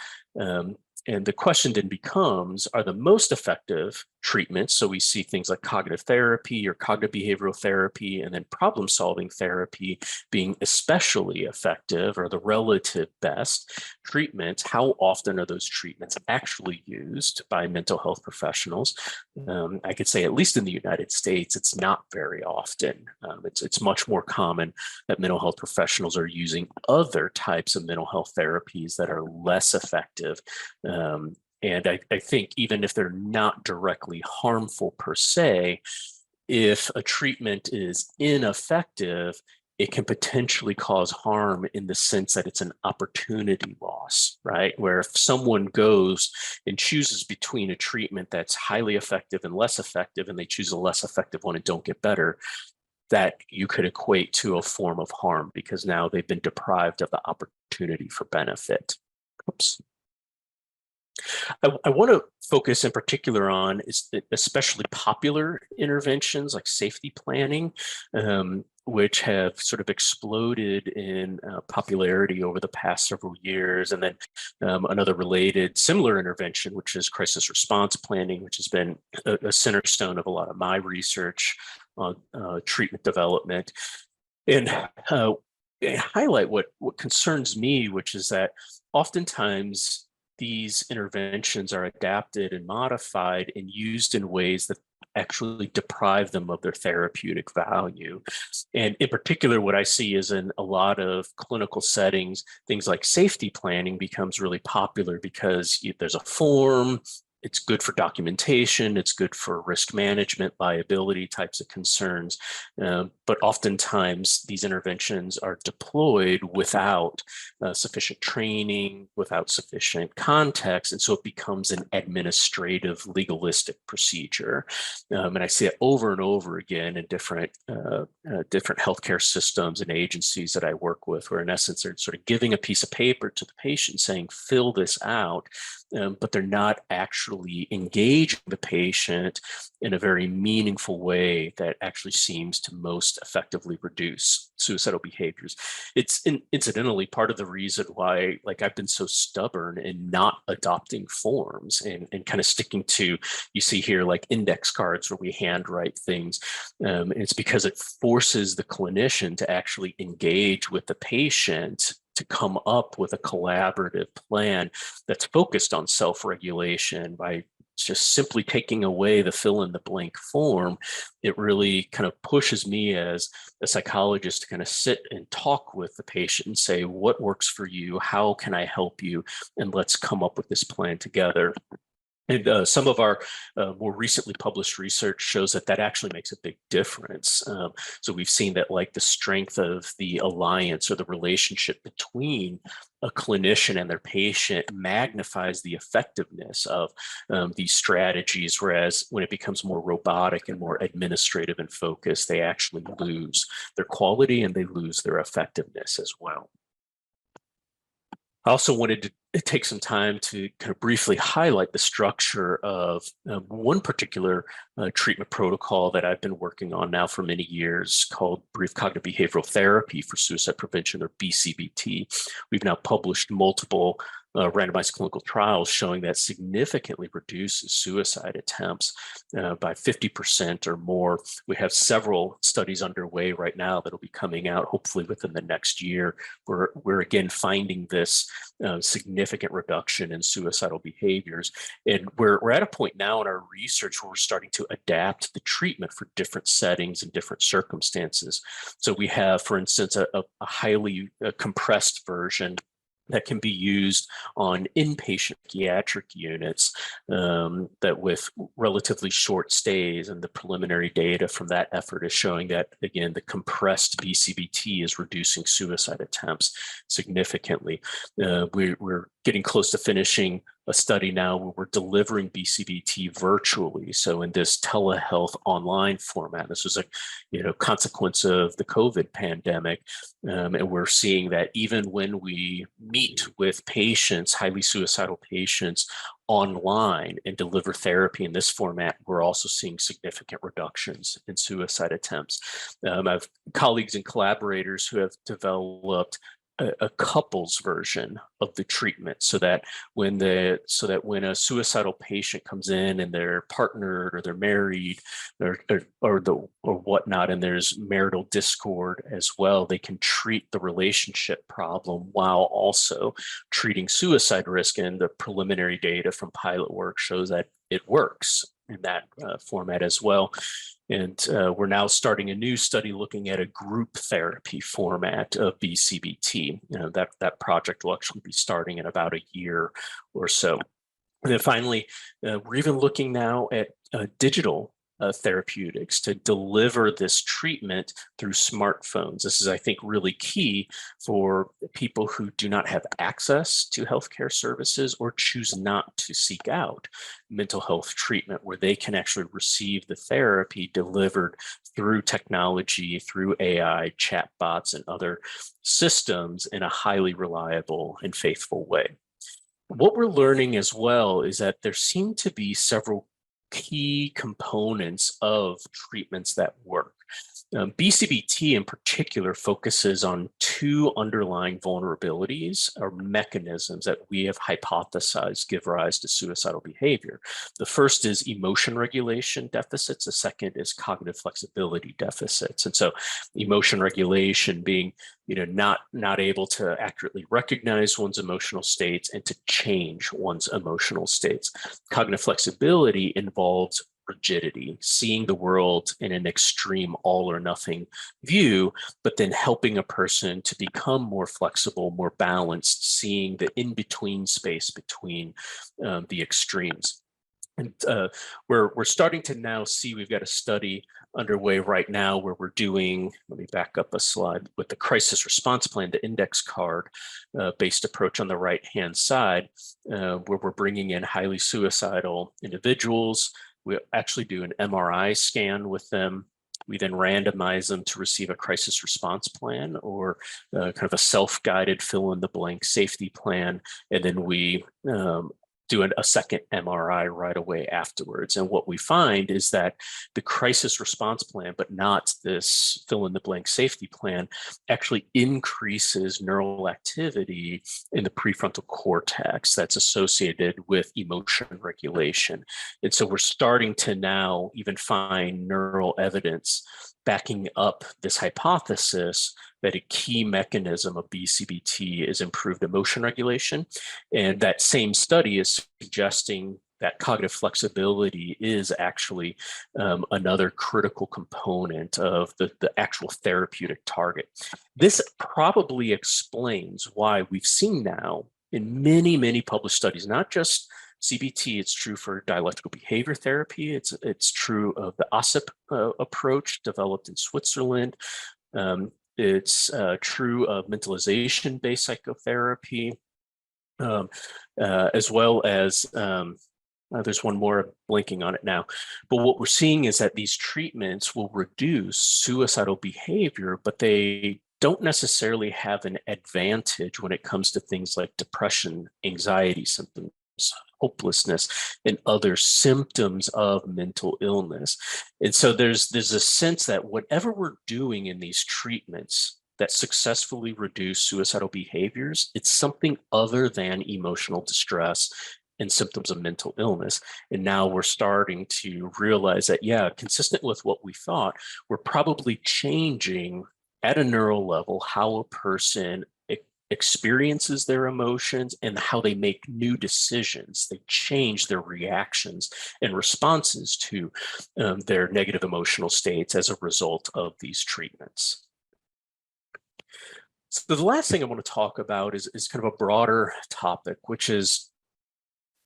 And the question then becomes, are the most effective treatments, so we see things like cognitive therapy or cognitive behavioral therapy, and then problem-solving therapy being especially effective, or the relative best treatments, how often are those treatments actually used by mental health professionals? I could say, at least in the United States, it's not very often. It's much more common that mental health professionals are using other types of mental health therapies that are less effective. And I think even if they're not directly harmful per se, if a treatment is ineffective, it can potentially cause harm in the sense that it's an opportunity loss, right? Where if someone goes and chooses between a treatment that's highly effective and less effective, and they choose a less effective one and don't get better, that you could equate to a form of harm, because now they've been deprived of the opportunity for benefit. Oops. I want to focus in particular on especially popular interventions like safety planning, which have sort of exploded in popularity over the past several years. And then another related similar intervention, which is crisis response planning, which has been a centerstone of a lot of my research on treatment development. And highlight what concerns me, which is that oftentimes these interventions are adapted and modified and used in ways that actually deprive them of their therapeutic value. And in particular, what I see is in a lot of clinical settings, things like safety planning becomes really popular because there's a form, it's good for documentation, it's good for risk management, liability types of concerns, but oftentimes these interventions are deployed without sufficient training, without sufficient context, and so it becomes an administrative, legalistic procedure. And I see it over and over again in different healthcare systems and agencies that I work with, where in essence they're sort of giving a piece of paper to the patient saying, fill this out, but they're not actually engaging the patient in a very meaningful way that actually seems to most effectively reduce suicidal behaviors. It's incidentally part of the reason why, like, I've been so stubborn in not adopting forms and kind of sticking to, you see here, like index cards where we handwrite things. And it's because it forces the clinician to actually engage with the patient to come up with a collaborative plan that's focused on self-regulation. By just simply taking away the fill in the blank form, it really kind of pushes me as a psychologist to kind of sit and talk with the patient and say, what works for you? How can I help you? And let's come up with this plan together. And some of our more recently published research shows that that actually makes a big difference. So we've seen that, like, the strength of the alliance or the relationship between a clinician and their patient magnifies the effectiveness of these strategies, whereas when it becomes more robotic and more administrative and focused, they actually lose their quality and they lose their effectiveness as well. I also wanted to take some time to kind of briefly highlight the structure of one particular treatment protocol that I've been working on now for many years, called Brief Cognitive Behavioral Therapy for Suicide Prevention, or BCBT. We've now published multiple randomized clinical trials showing that significantly reduces suicide attempts by 50% or more. We have several studies underway right now that'll be coming out hopefully within the next year, where we're again finding this significant reduction in suicidal behaviors. And we're at a point now in our research where we're starting to adapt the treatment for different settings and different circumstances. So we have, for instance, a highly compressed version that can be used on inpatient psychiatric units that with relatively short stays, and the preliminary data from that effort is showing that, again, the compressed BCBT is reducing suicide attempts significantly. We're getting close to finishing a study now where we're delivering BCBT virtually. So in this telehealth online format, this was a consequence of the COVID pandemic. And we're seeing that even when we meet with patients, highly suicidal patients, online and deliver therapy in this format, we're also seeing significant reductions in suicide attempts. I have colleagues and collaborators who have developed a couples version of the treatment, so that when a suicidal patient comes in and they're partnered or they're married or whatnot, and there's marital discord as well, they can treat the relationship problem while also treating suicide risk. And the preliminary data from pilot work shows that it works in that format as well. And we're now starting a new study looking at a group therapy format of BCBT. That project will actually be starting in about a year or so. And then finally, we're even looking now at digital therapeutics to deliver this treatment through smartphones. This is, I think, really key for people who do not have access to healthcare services or choose not to seek out mental health treatment, where they can actually receive the therapy delivered through technology, through AI, chatbots, and other systems in a highly reliable and faithful way. What we're learning as well is that there seem to be several key components of treatments that work. BCBT in particular focuses on two underlying vulnerabilities or mechanisms that we have hypothesized give rise to suicidal behavior. The first is emotion regulation deficits. The second is cognitive flexibility deficits. And so emotion regulation being not able to accurately recognize one's emotional states and to change one's emotional states. Cognitive flexibility involves rigidity, seeing the world in an extreme all or nothing view, but then helping a person to become more flexible, more balanced, seeing the in-between space between the extremes. And we're starting to now see, we've got a study underway right now where we're doing, let me back up a slide, with the crisis response plan, the index card based approach on the right-hand side, where we're bringing in highly suicidal individuals. We actually do an MRI scan with them. We then randomize them to receive a crisis response plan or kind of a self-guided fill-in-the-blank safety plan. And then we do a second MRI right away afterwards. And what we find is that the crisis response plan, but not this fill-in-the-blank safety plan, actually increases neural activity in the prefrontal cortex that's associated with emotion regulation. And so we're starting to now even find neural evidence backing up this hypothesis that a key mechanism of BCBT is improved emotion regulation. And that same study is suggesting that cognitive flexibility is actually another critical component of the actual therapeutic target. This probably explains why we've seen now in many, many published studies, not just CBT, it's true for dialectical behavior therapy. It's true of the OSIP approach developed in Switzerland. It's true of mentalization-based psychotherapy, as well as, there's one more, blinking on it now. But what we're seeing is that these treatments will reduce suicidal behavior, but they don't necessarily have an advantage when it comes to things like depression, anxiety symptoms, hopelessness, and other symptoms of mental illness. And so there's a sense that whatever we're doing in these treatments that successfully reduce suicidal behaviors, it's something other than emotional distress and symptoms of mental illness. And now we're starting to realize that, yeah, consistent with what we thought, we're probably changing at a neural level how a person experiences their emotions and how they make new decisions. They change their reactions and responses to their negative emotional states as a result of these treatments. So the last thing I want to talk about is kind of a broader topic, which is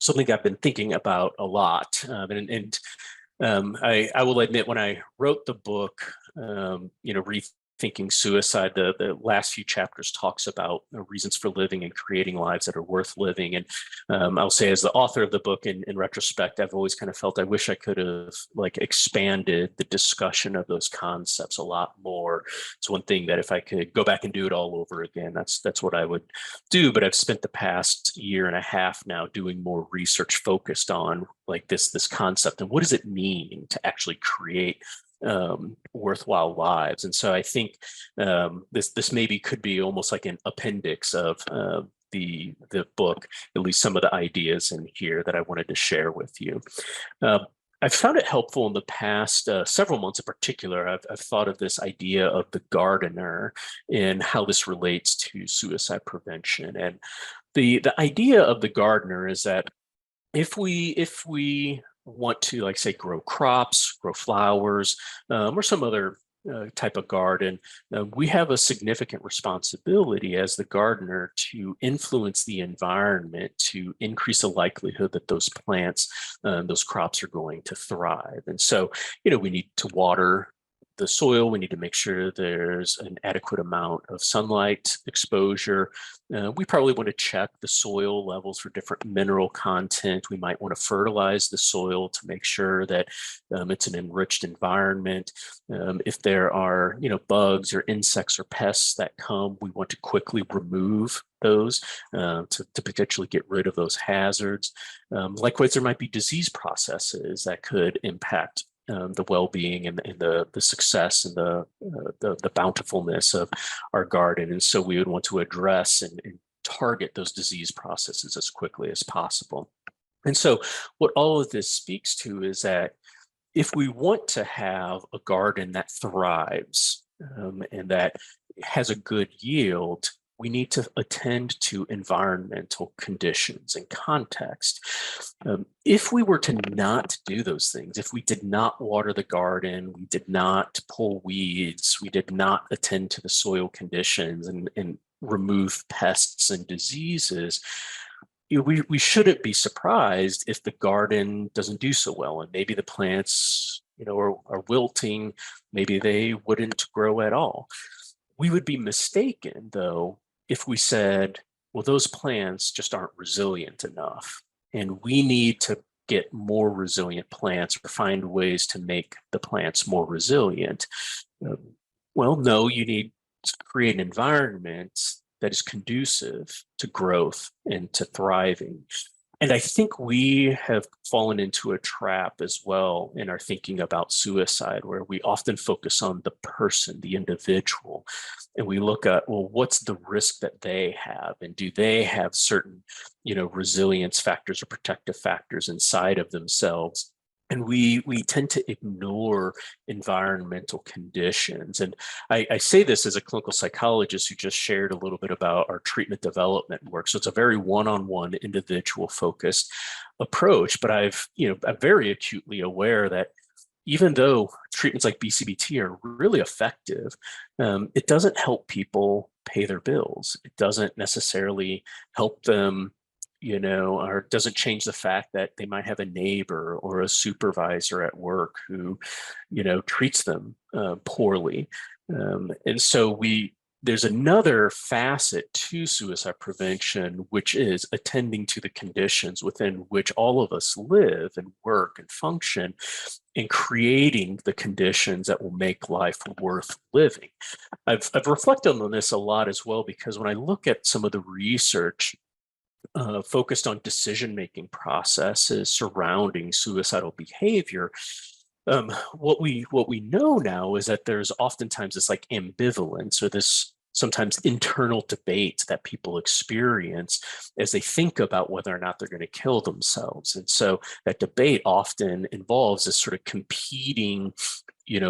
something I've been thinking about a lot. I will admit, when I wrote the book, Rethinking Suicide, the last few chapters talks about reasons for living and creating lives that are worth living. And I'll say, as the author of the book, in retrospect, I've always kind of felt I wish I could have expanded the discussion of those concepts a lot more. It's one thing that if I could go back and do it all over again, that's what I would do. But I've spent the past year and a half now doing more research focused on this concept and what does it mean to actually create worthwhile lives. And so I think this maybe could be almost like an appendix of the book, at least some of the ideas in here that I wanted to share with you. I've found it helpful in the past several months in particular. I've thought of this idea of the gardener and how this relates to suicide prevention. And the idea of the gardener is that if we want to, like, say, grow crops, grow flowers, or some other type of garden, we have a significant responsibility as the gardener to influence the environment to increase the likelihood that those plants, those crops are going to thrive. And so, we need to water the soil. We need to make sure there's an adequate amount of sunlight exposure. We probably want to check the soil levels for different mineral content. We might want to fertilize the soil to make sure that it's an enriched environment. If there are, bugs or insects or pests that come, we want to quickly remove those to potentially get rid of those hazards. Likewise, there might be disease processes that could impact the well-being and the success and the bountifulness of our garden. And so we would want to address and target those disease processes as quickly as possible. And so what all of this speaks to is that if we want to have a garden that thrives and that has a good yield, we need to attend to environmental conditions and context. If we were to not do those things, if we did not water the garden, we did not pull weeds, we did not attend to the soil conditions and remove pests and diseases, we shouldn't be surprised if the garden doesn't do so well, and maybe the plants, are wilting, maybe they wouldn't grow at all. We would be mistaken, though, if we said, well, those plants just aren't resilient enough, and we need to get more resilient plants or find ways to make the plants more resilient. Well, no, you need to create an environment that is conducive to growth and to thriving. And I think we have fallen into a trap as well in our thinking about suicide, where we often focus on the person, the individual, and we look at, well, what's the risk that they have? And do they have certain, resilience factors or protective factors inside of themselves? And we tend to ignore environmental conditions. And I say this as a clinical psychologist who just shared a little bit about our treatment development work. So it's a very one-on-one individual focused approach, but I'm very acutely aware that even though treatments like BCBT are really effective, it doesn't help people pay their bills. It doesn't necessarily help them, or doesn't change the fact that they might have a neighbor or a supervisor at work who, treats them poorly. And so there's another facet to suicide prevention, which is attending to the conditions within which all of us live and work and function, and creating the conditions that will make life worth living. I've reflected on this a lot as well, because when I look at some of the research focused on decision-making processes surrounding suicidal behavior, what we know now is that there's oftentimes this like ambivalence, or this sometimes internal debate that people experience as they think about whether or not they're going to kill themselves. And so that debate often involves this sort of competing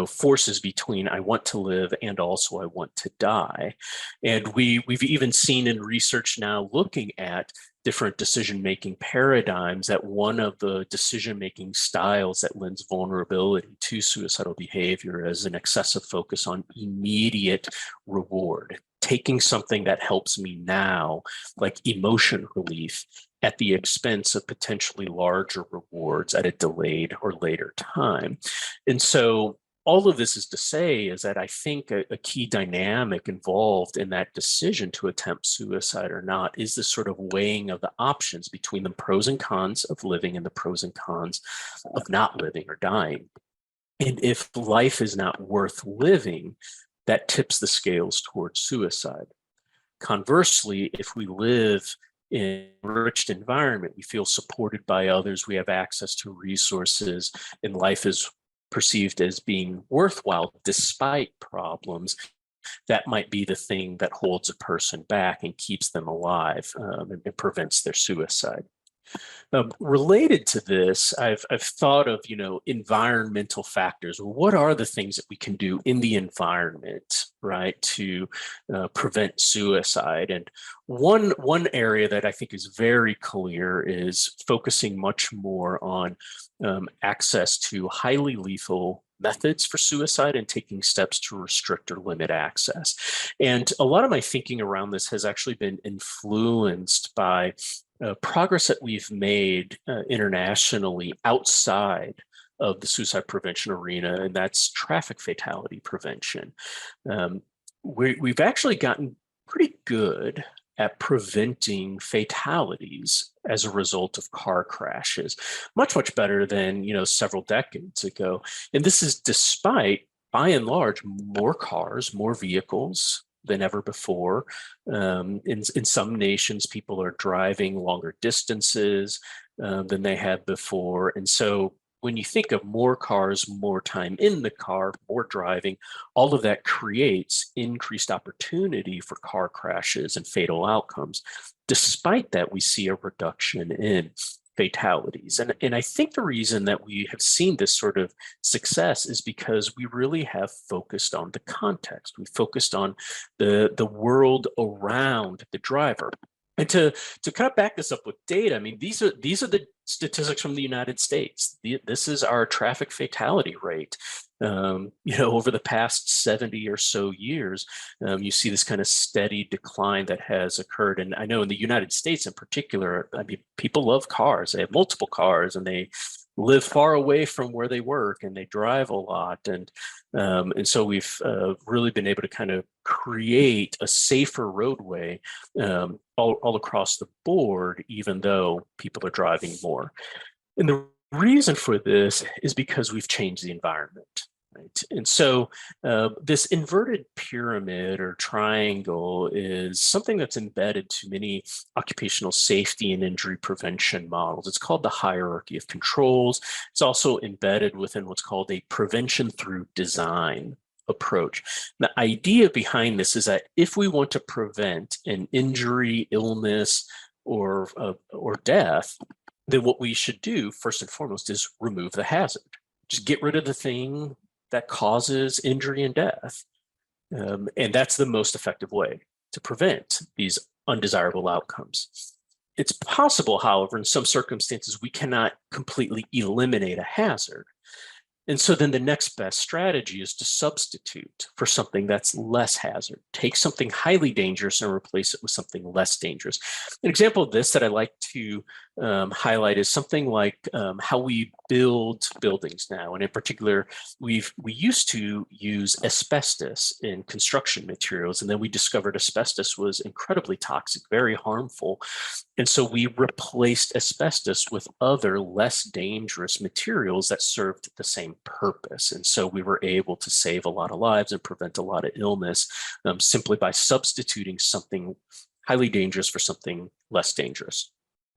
forces between I want to live and also I want to die. And we've even seen in research now looking at different decision-making paradigms that one of the decision-making styles that lends vulnerability to suicidal behavior is an excessive focus on immediate reward, taking something that helps me now, like emotion relief, at the expense of potentially larger rewards at a delayed or later time. And so all of this is to say is that I think a key dynamic involved in that decision to attempt suicide or not is this sort of weighing of the options between the pros and cons of living and the pros and cons of not living or dying. And if life is not worth living, that tips the scales towards suicide. Conversely, if we live in an enriched environment, we feel supported by others, we have access to resources, and life is perceived as being worthwhile despite problems, that might be the thing that holds a person back and keeps them alive, and prevents their suicide. Related to this, I've thought of, environmental factors. What are the things that we can do in the environment, right, to prevent suicide? And one area that I think is very clear is focusing much more on access to highly lethal methods for suicide and taking steps to restrict or limit access. And a lot of my thinking around this has actually been influenced by progress that we've made internationally outside of the suicide prevention arena, and that's traffic fatality prevention. We've actually gotten pretty good at preventing fatalities as a result of car crashes, much better than several decades ago. And this is despite, by and large, more cars, more vehicles than ever before. In some nations, people are driving longer distances than they had before. And so when you think of more cars, more time in the car, more driving, all of that creates increased opportunity for car crashes and fatal outcomes. Despite that, we see a reduction in fatalities. And I think the reason that we have seen this sort of success is because we really have focused on the context. We focused on the world around the driver. And to kind of back this up with data, I mean, these are the statistics from the United States. This is our traffic fatality rate. Over the past 70 or so years, you see this kind of steady decline that has occurred. And I know in the United States in particular, I mean, people love cars. They have multiple cars and they live far away from where they work and they drive a lot. And so we've really been able to kind of create a safer roadway all across the board, even though people are driving more. And the reason for this is because we've changed the environment. Right. And so this inverted pyramid or triangle is something that's embedded to many occupational safety and injury prevention models. It's called the hierarchy of controls. It's also embedded within what's called a prevention through design approach. The idea behind this is that if we want to prevent an injury, illness, or death, then what we should do first and foremost is remove the hazard. Just get rid of the thing that causes injury and death. And that's the most effective way to prevent these undesirable outcomes. It's possible, however, in some circumstances, we cannot completely eliminate a hazard. And so then the next best strategy is to substitute for something that's less hazard. Take something highly dangerous and replace it with something less dangerous. An example of this that I like to highlight is something like how we build buildings now. And in particular, we used to use asbestos in construction materials, and then we discovered asbestos was incredibly toxic, very harmful. And so we replaced asbestos with other less dangerous materials that served the same purpose. And so we were able to save a lot of lives and prevent a lot of illness simply by substituting something highly dangerous for something less dangerous.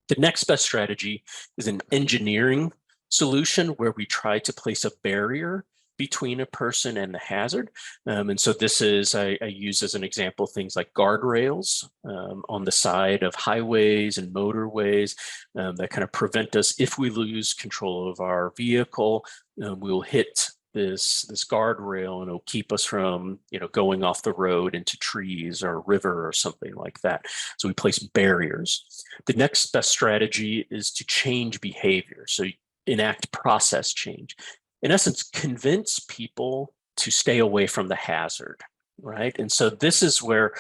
The next best strategy is an engineering solution where we try to place a barrier between a person and the hazard. And so this is, I use as an example, things like guardrails on the side of highways and motorways that kind of prevent us, if we lose control of our vehicle, we'll hit this guardrail and it'll keep us from going off the road into trees or a river or something like that. So we place barriers. The next best strategy is to change behavior. So enact process change. In essence, convince people to stay away from the hazard, right? And so this is where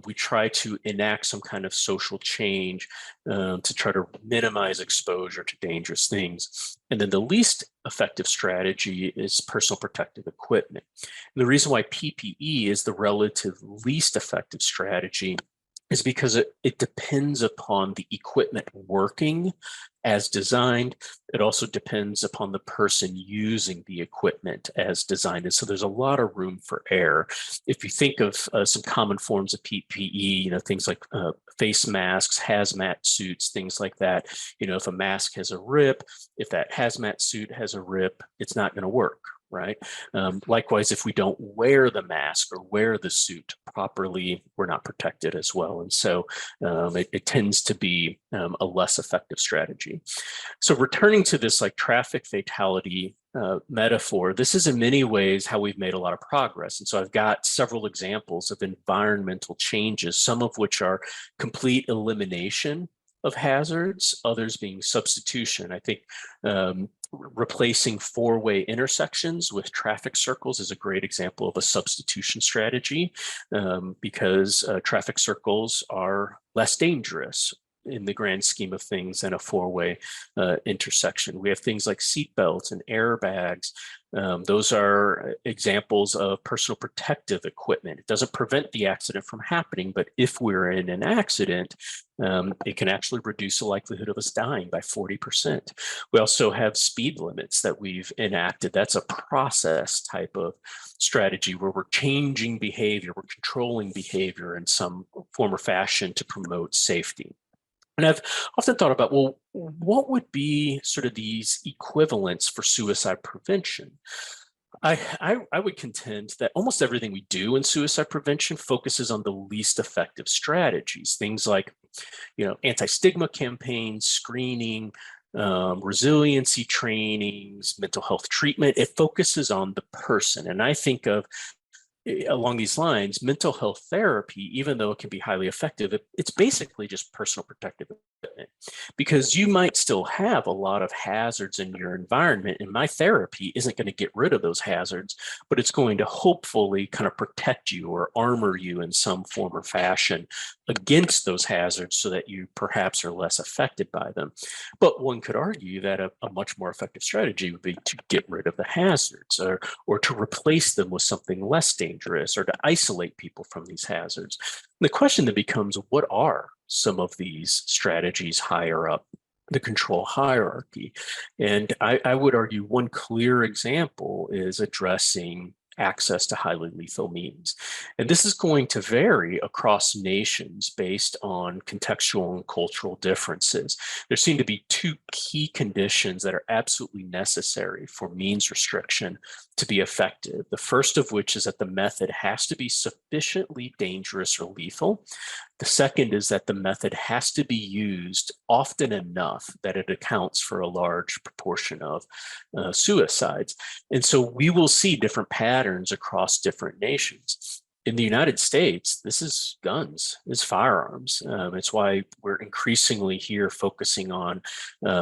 we try to enact some kind of social change to try to minimize exposure to dangerous things. And then the least effective strategy is personal protective equipment. And the reason why PPE is the relative least effective strategy is because it depends upon the equipment working as designed. It also depends upon the person using the equipment as designed. And so there's a lot of room for error. If you think of some common forms of PPE, things like face masks, hazmat suits, things like that. If a mask has a rip, if that hazmat suit has a rip, it's not going to work. Right. Likewise, if we don't wear the mask or wear the suit properly, we're not protected as well. And so it tends to be a less effective strategy. So returning to this like traffic fatality metaphor, this is in many ways how we've made a lot of progress. And so I've got several examples of environmental changes, some of which are complete elimination of hazards, others being substitution. I think replacing four-way intersections with traffic circles is a great example of a substitution strategy because traffic circles are less dangerous in the grand scheme of things than a four-way intersection. We have things like seatbelts and airbags. Those are examples of personal protective equipment. It doesn't prevent the accident from happening, but if we're in an accident, it can actually reduce the likelihood of us dying by 40%. We also have speed limits that we've enacted. That's a process type of strategy where we're changing behavior, we're controlling behavior in some form or fashion to promote safety. And I've often thought about, well, what would be sort of these equivalents for suicide prevention? I would contend that almost everything we do in suicide prevention focuses on the least effective strategies, things like, anti-stigma campaigns, screening, resiliency trainings, mental health treatment. It focuses on the person. And I think of along these lines, mental health therapy, even though it can be highly effective, it's basically just personal protective because you might still have a lot of hazards in your environment, and my therapy isn't going to get rid of those hazards, but it's going to hopefully kind of protect you or armor you in some form or fashion against those hazards so that you perhaps are less affected by them. But one could argue that a much more effective strategy would be to get rid of the hazards, or to replace them with something less dangerous, or to isolate people from these hazards. The question then becomes, what are some of these strategies higher up the control hierarchy? And I would argue one clear example is addressing access to highly lethal means. And this is going to vary across nations based on contextual and cultural differences. There seem to be two key conditions that are absolutely necessary for means restriction to be effective. The first of which is that the method has to be sufficiently dangerous or lethal. The second is that the method has to be used often enough that it accounts for a large proportion of suicides. And so we will see different patterns across different nations. In the United States, this is guns, it's firearms. It's why we're increasingly here focusing on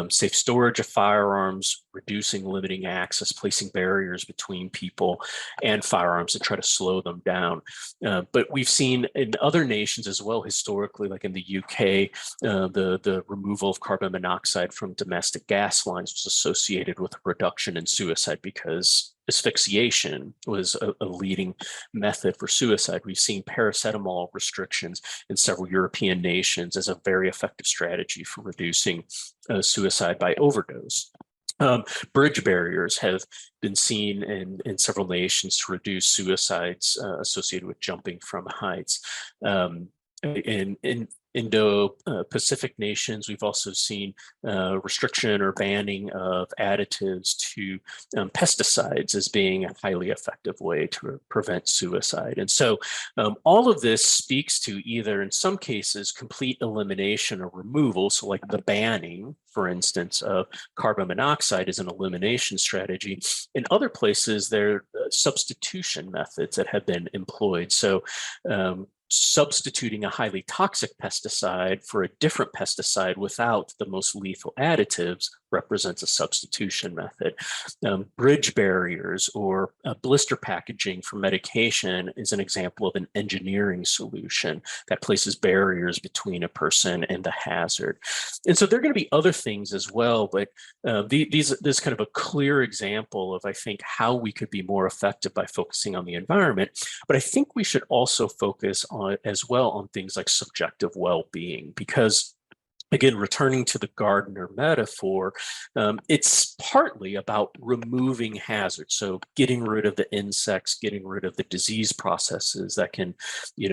safe storage of firearms, reducing limiting access, placing barriers between people and firearms to try to slow them down. But we've seen in other nations as well, historically, like in the UK, the removal of carbon monoxide from domestic gas lines was associated with a reduction in suicide because asphyxiation was a leading method for suicide. We've seen paracetamol restrictions in several European nations as a very effective strategy for reducing suicide by overdose. Bridge barriers have been seen in several nations to reduce suicides associated with jumping from heights. In Indo-Pacific nations, we've also seen restriction or banning of additives to pesticides as being a highly effective way to prevent suicide. And so all of this speaks to either, in some cases, complete elimination or removal. So like the banning, for instance, of carbon monoxide is an elimination strategy. In other places, there are substitution methods that have been employed. So substituting a highly toxic pesticide for a different pesticide without the most lethal additives represents a substitution method. Bridge barriers or blister packaging for medication is an example of an engineering solution that places barriers between a person and the hazard. And so there are going to be other things as well, but this is kind of a clear example of, I think, how we could be more effective by focusing on the environment. But I think we should also focus on as well on things like subjective well-being, because again, returning to the gardener metaphor, it's partly about removing hazards. So getting rid of the insects, getting rid of the disease processes that can,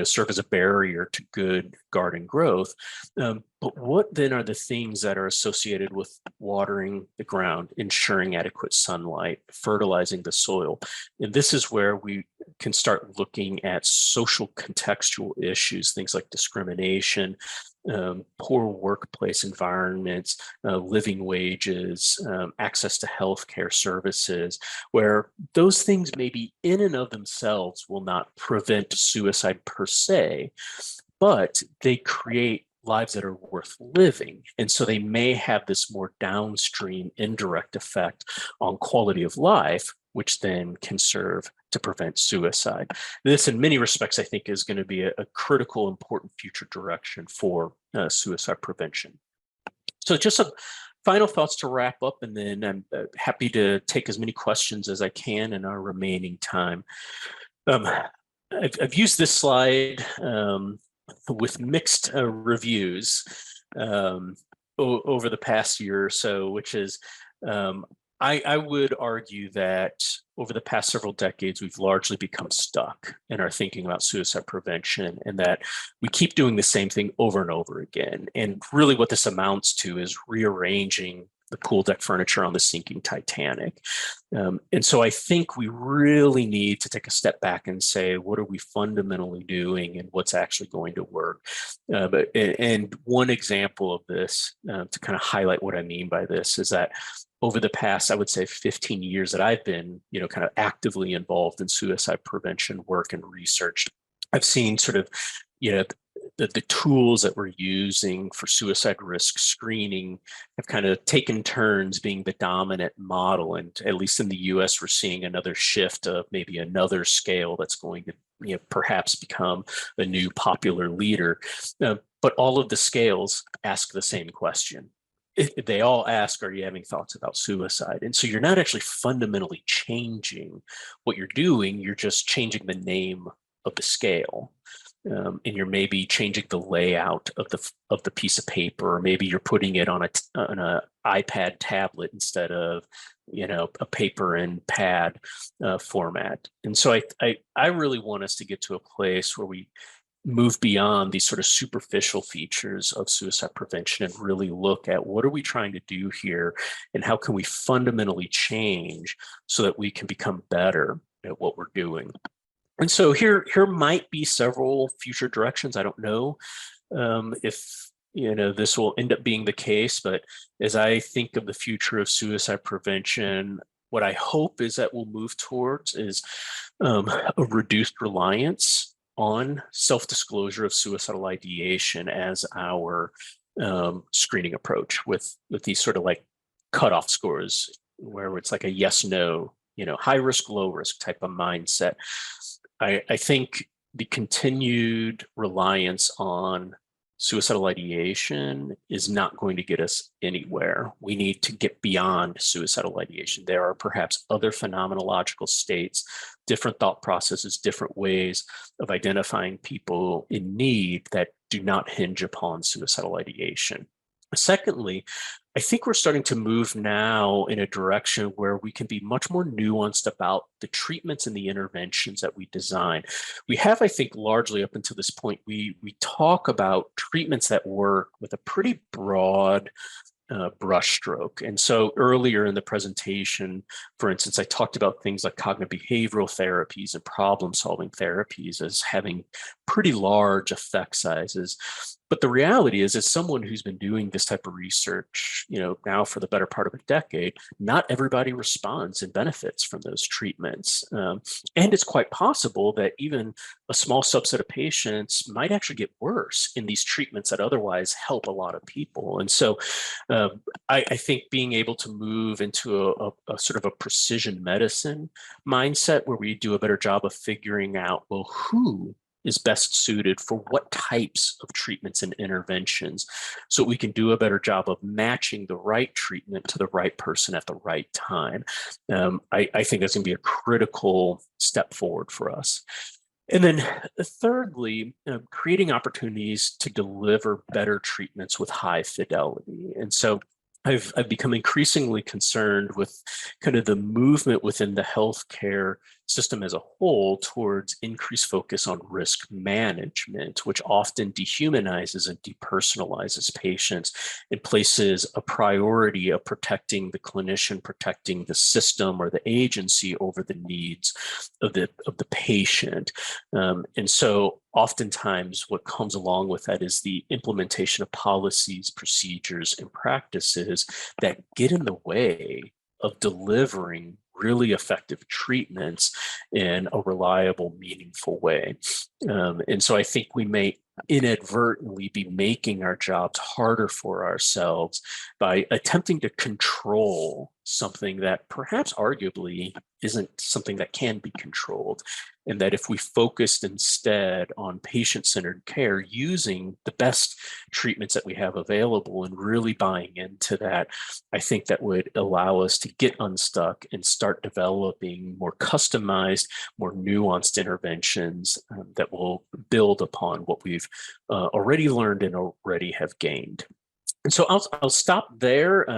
serve as a barrier to good garden growth. But what then are the things that are associated with watering the ground, ensuring adequate sunlight, fertilizing the soil? And this is where we can start looking at social contextual issues, things like discrimination, poor workplace environments, living wages, access to healthcare services, where those things maybe in and of themselves will not prevent suicide per se, but they create lives that are worth living. And so they may have this more downstream indirect effect on quality of life, which then can serve to prevent suicide. This, in many respects, I think is going to be a critical, important future direction for suicide prevention. So just some final thoughts to wrap up, and then I'm happy to take as many questions as I can in our remaining time. I've used this slide with mixed reviews over the past year or so, which is I would argue that over the past several decades, we've largely become stuck in our thinking about suicide prevention, and that we keep doing the same thing over and over again. And really what this amounts to is rearranging the pool deck furniture on the sinking Titanic. And so I think we really need to take a step back and say, what are we fundamentally doing and what's actually going to work? And one example of this, to kind of highlight what I mean by this, is that over the past, I would say 15 years that I've been, kind of actively involved in suicide prevention work and research, I've seen sort of, the tools that we're using for suicide risk screening have kind of taken turns being the dominant model. And at least in the US, we're seeing another shift of maybe another scale that's going to perhaps become a new popular leader. But all of the scales ask the same question. They all ask, are you having thoughts about suicide? And so you're not actually fundamentally changing what you're doing, you're just changing the name of the scale. And you're maybe changing the layout of the piece of paper, or maybe you're putting it on an iPad tablet instead of a paper and pad format. And so I really want us to get to a place where we move beyond these sort of superficial features of suicide prevention and really look at what are we trying to do here and how can we fundamentally change so that we can become better at what we're doing. And so here might be several future directions. I don't know if this will end up being the case, but as I think of the future of suicide prevention, what I hope is that we'll move towards is a reduced reliance on self-disclosure of suicidal ideation as our screening approach with these sort of like cutoff scores where it's like a yes, no, high risk, low risk type of mindset. I think the continued reliance on suicidal ideation is not going to get us anywhere. We need to get beyond suicidal ideation. There are perhaps other phenomenological states, different thought processes, different ways of identifying people in need that do not hinge upon suicidal ideation. Secondly, I think we're starting to move now in a direction where we can be much more nuanced about the treatments and the interventions that we design. We have, I think, largely up until this point, we talk about treatments that work with a pretty broad brushstroke. And so earlier in the presentation, for instance, I talked about things like cognitive behavioral therapies and problem-solving therapies as having pretty large effect sizes. But the reality is, as someone who's been doing this type of research, now for the better part of a decade, not everybody responds and benefits from those treatments. And it's quite possible that even a small subset of patients might actually get worse in these treatments that otherwise help a lot of people. And so I think being able to move into a sort of a precision medicine mindset where we do a better job of figuring out, well, who is best suited for what types of treatments and interventions, so we can do a better job of matching the right treatment to the right person at the right time. I think that's going to be a critical step forward for us. And then thirdly, creating opportunities to deliver better treatments with high fidelity. And so I've become increasingly concerned with kind of the movement within the healthcare system as a whole towards increased focus on risk management, which often dehumanizes and depersonalizes patients and places a priority of protecting the clinician, protecting the system or the agency over the needs of the patient. And so oftentimes what comes along with that is the implementation of policies, procedures, and practices that get in the way of delivering really effective treatments in a reliable, meaningful way. And so I think we may inadvertently be making our jobs harder for ourselves by attempting to control something that perhaps arguably isn't something that can be controlled. And that if we focused instead on patient-centered care using the best treatments that we have available and really buying into that, I think that would allow us to get unstuck and start developing more customized, more nuanced interventions that will build upon what we've already learned and already have gained. And so I'll stop there.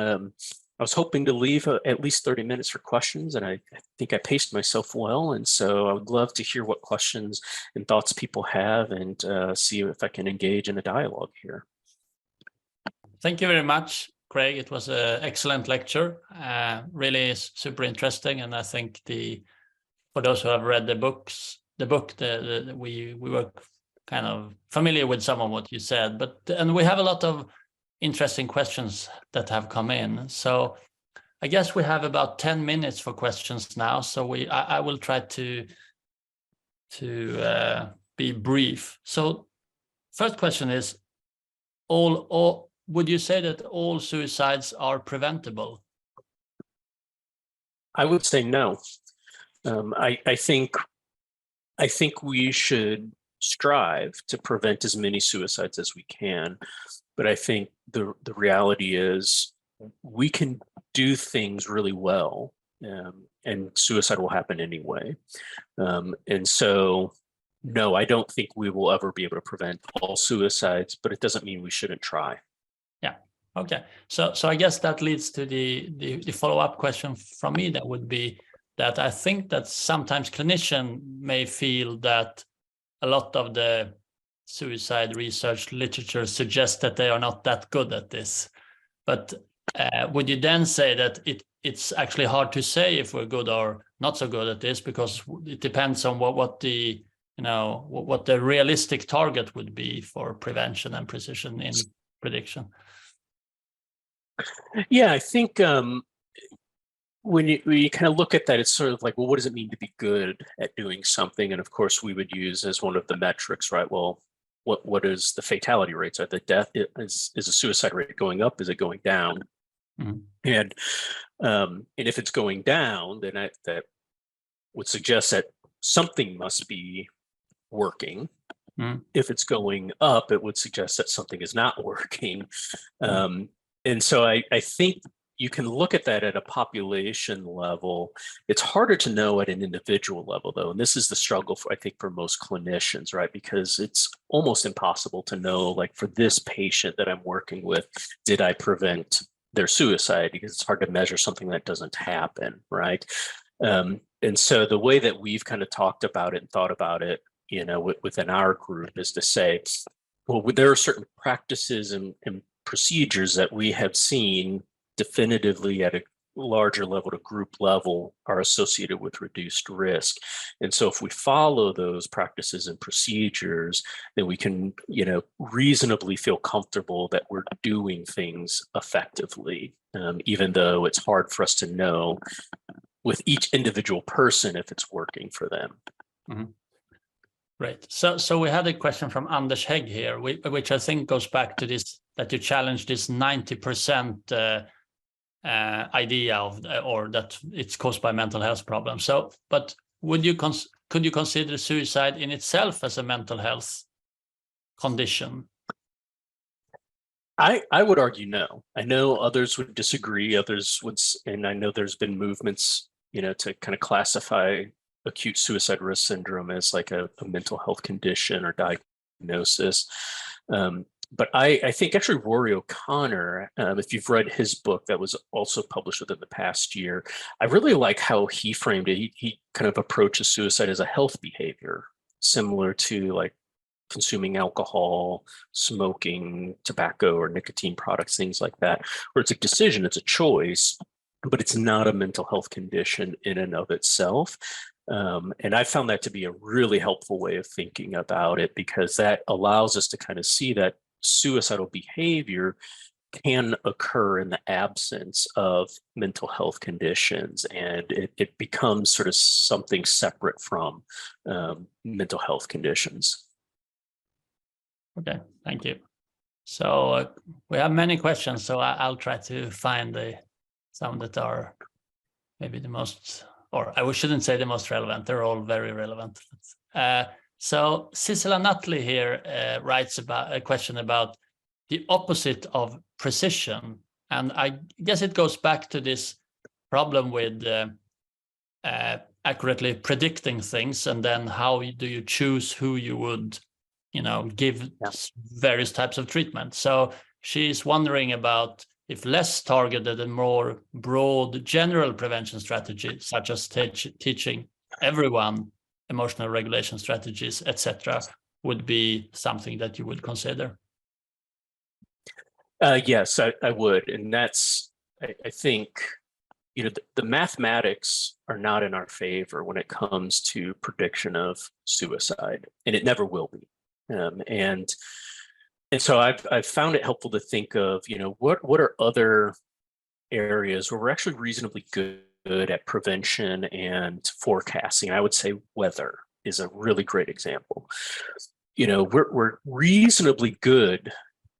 I was hoping to leave at least 30 minutes for questions, and I think I paced myself well. And so I would love to hear what questions and thoughts people have and see if I can engage in a dialogue here. Thank you very much, Craig. It was an excellent lecture, really super interesting. And I think for those who have read the book, we were kind of familiar with some of what you said, and we have a lot of interesting questions that have come in. So I guess we have about 10 minutes for questions now. So I will try to be brief. So first question is, would you say that all suicides are preventable? I would say no. I think we should strive to prevent as many suicides as we can, but I think the reality is we can do things really well, and suicide will happen anyway. And so, no, I don't think we will ever be able to prevent all suicides, but it doesn't mean we shouldn't try. Yeah. Okay. So I guess that leads to the follow-up question from me. That would be that I think that sometimes clinicians may feel that a lot of the suicide research literature suggests that they are not that good at this. But would you then say that it's actually hard to say if we're good or not so good at this, because it depends on what the realistic target would be for prevention and precision in prediction? Yeah, I think when you kind of look at that, it's sort of like, well, what does it mean to be good at doing something? And of course, we would use as one of the metrics, right? Well, what is the fatality rates? Are the death is a suicide rate going up? Is it going down? Mm-hmm. And if it's going down, then that would suggest that something must be working. Mm-hmm. If it's going up, it would suggest that something is not working. And so I think you can look at that at a population level. It's harder to know at an individual level, though. And this is the struggle I think for most clinicians, right? Because it's almost impossible to know, like, for this patient that I'm working with, did I prevent their suicide? Because it's hard to measure something that doesn't happen, right? And so the way that we've kind of talked about it and thought about it, within our group is to say, well, there are certain practices and procedures that we have seen definitively at a larger level to group level are associated with reduced risk. And so if we follow those practices and procedures, then we can, reasonably feel comfortable that we're doing things effectively, even though it's hard for us to know with each individual person if it's working for them. Mm-hmm. Great. So we had a question from Anders Hägg here, which I think goes back to this, that you challenged this 90% idea of, or that it's caused by mental health problems. So, but could you consider suicide in itself as a mental health condition? I would argue no. I know others would disagree. Others would, and I know there's been movements, to kind of classify acute suicide risk syndrome as like a mental health condition or diagnosis. But I think actually Rory O'Connor, if you've read his book that was also published within the past year, I really like how he framed it. He kind of approaches suicide as a health behavior, similar to like consuming alcohol, smoking, tobacco, or nicotine products, things like that, where it's a decision, it's a choice, but it's not a mental health condition in and of itself. And I found that to be a really helpful way of thinking about it, because that allows us to kind of see that suicidal behavior can occur in the absence of mental health conditions, and it becomes sort of something separate from mental health conditions. Okay, thank you. So we have many questions, so I'll try to find some that are maybe the most, or I shouldn't say the most relevant, they're all very relevant. So Cicela Nutley here writes about a question about the opposite of precision. And I guess it goes back to this problem with accurately predicting things, and then how do you choose who you would, give various types of treatment. So she's wondering about if less targeted and more broad general prevention strategies, such as teaching everyone emotional regulation strategies, etc., would be something that you would consider. Yes, I would. And that's, I think, the mathematics are not in our favor when it comes to prediction of suicide, and it never will be. And so I've found it helpful to think of, what are other areas where we're actually reasonably good at prevention and forecasting. I would say weather is a really great example. we're reasonably good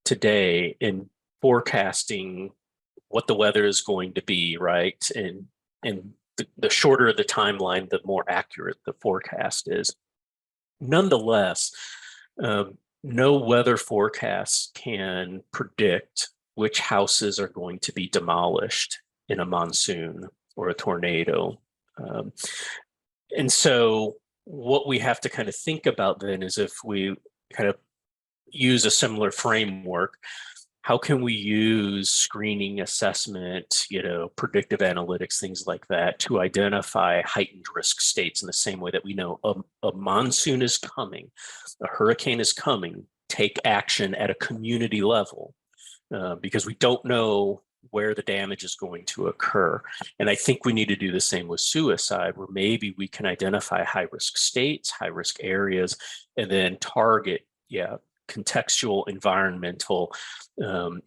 today in forecasting what the weather is going to be, right? And the shorter the timeline, the more accurate the forecast is. Nonetheless, no weather forecast can predict which houses are going to be demolished in a monsoon or a tornado. And so what we have to kind of think about then is, if we kind of use a similar framework, how can we use screening, assessment, predictive analytics, things like that, to identify heightened risk states in the same way that we know a monsoon is coming, a hurricane is coming, take action at a community level, because we don't know where the damage is going to occur. And I think we need to do the same with suicide, where maybe we can identify high risk states, high risk areas, and then target, contextual, environmental,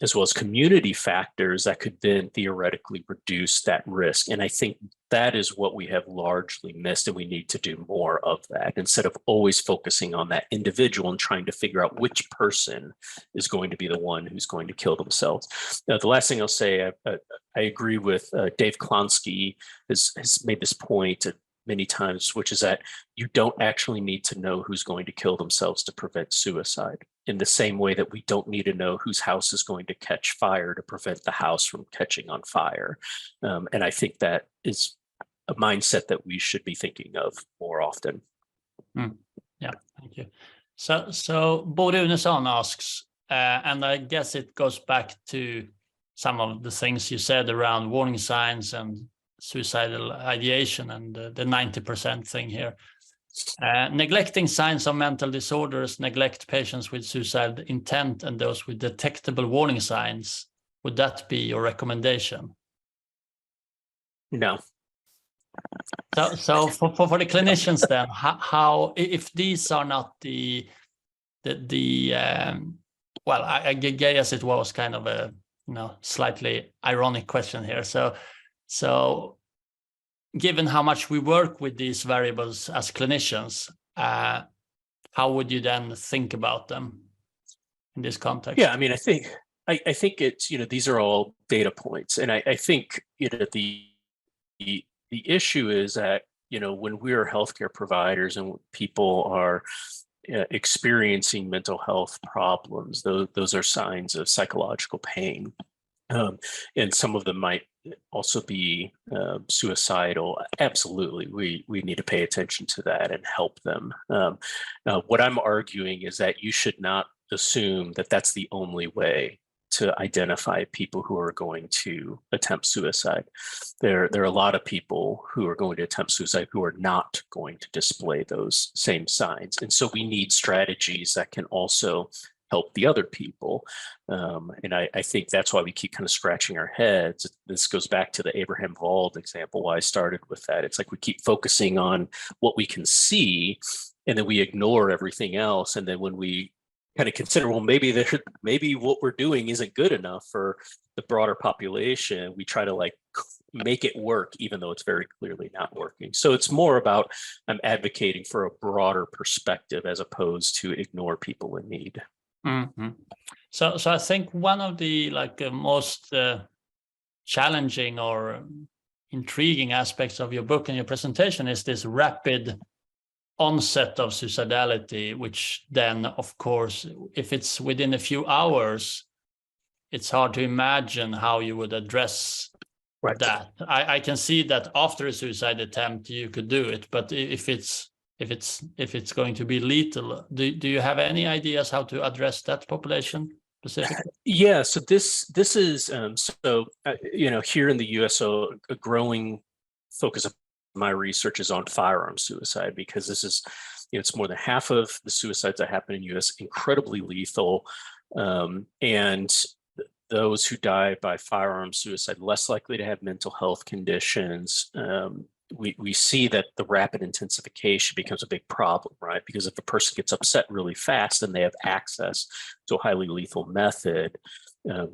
as well as community factors that could then theoretically reduce that risk. And I think that is what we have largely missed, and we need to do more of that, instead of always focusing on that individual and trying to figure out which person is going to be the one who's going to kill themselves. The last thing I'll say, I agree with Dave Klonsky has made this point many times, which is that you don't actually need to know who's going to kill themselves to prevent suicide, in the same way that we don't need to know whose house is going to catch fire to prevent the house from catching on fire. And I think that is a mindset that we should be thinking of more often. Yeah, thank you. So Bo Runesson asks, and I guess it goes back to some of the things you said around warning signs and suicidal ideation and the 90% thing here. Neglecting signs of mental disorders, neglect patients with suicidal intent and those with detectable warning signs. Would that be your recommendation? No. So for the clinicians then, how if these are not well, I guess it was kind of a slightly ironic question here. So given how much we work with these variables as clinicians, how would you then think about them in this context? Yeah, I mean, I think it's, these are all data points. And I think, the issue is that, when we are healthcare providers and people are experiencing mental health problems, those are signs of psychological pain. And some of them might also be suicidal. Absolutely, we need to pay attention to that and help them. What I'm arguing is that you should not assume that that's the only way to identify people who are going to attempt suicide. There are a lot of people who are going to attempt suicide who are not going to display those same signs. And so we need strategies that can also help the other people. And I think that's why we keep kind of scratching our heads. This goes back to the Abraham Wald example, why I started with that. It's like we keep focusing on what we can see, and then we ignore everything else. And then when we kind of consider, well, maybe what we're doing isn't good enough for the broader population, we try to make it work, even though it's very clearly not working. So it's more about I'm advocating for a broader perspective as opposed to ignore people in need. Mm-hmm. So I think one of the most challenging or intriguing aspects of your book and your presentation is this rapid onset of suicidality, which then, of course, if it's within a few hours, it's hard to imagine how you would address that. I can see that after a suicide attempt you could do it, but if it's going to be lethal, do you have any ideas how to address that population specifically? Yeah, so this is here in the US, a growing focus of my research is on firearm suicide, because this is, it's more than half of the suicides that happen in the US, incredibly lethal, and those who die by firearm suicide less likely to have mental health conditions. We see that the rapid intensification becomes a big problem, right? Because if a person gets upset really fast and they have access to a highly lethal method, they're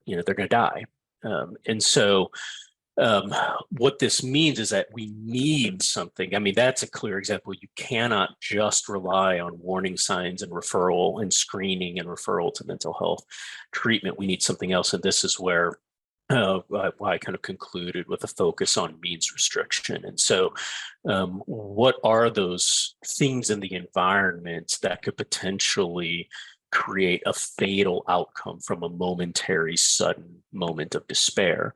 going to die. And so What this means is that we need something. I mean, that's a clear example. You cannot just rely on warning signs and referral and screening and referral to mental health treatment. We need something else. And this is where I kind of concluded with a focus on means restriction. And so what are those things in the environment that could potentially create a fatal outcome from a momentary, sudden moment of despair?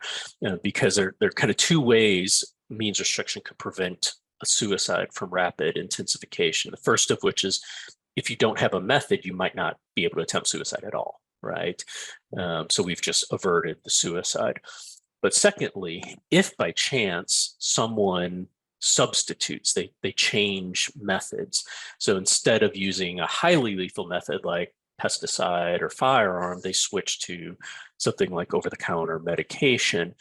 Because there are kind of two ways means restriction could prevent a suicide from rapid intensification. The first of which is, if you don't have a method, you might not be able to attempt suicide at all, right? So we've just averted the suicide. But secondly, if by chance someone substitutes, they change methods. So instead of using a highly lethal method like pesticide or firearm, they switch to something like over-the-counter medication.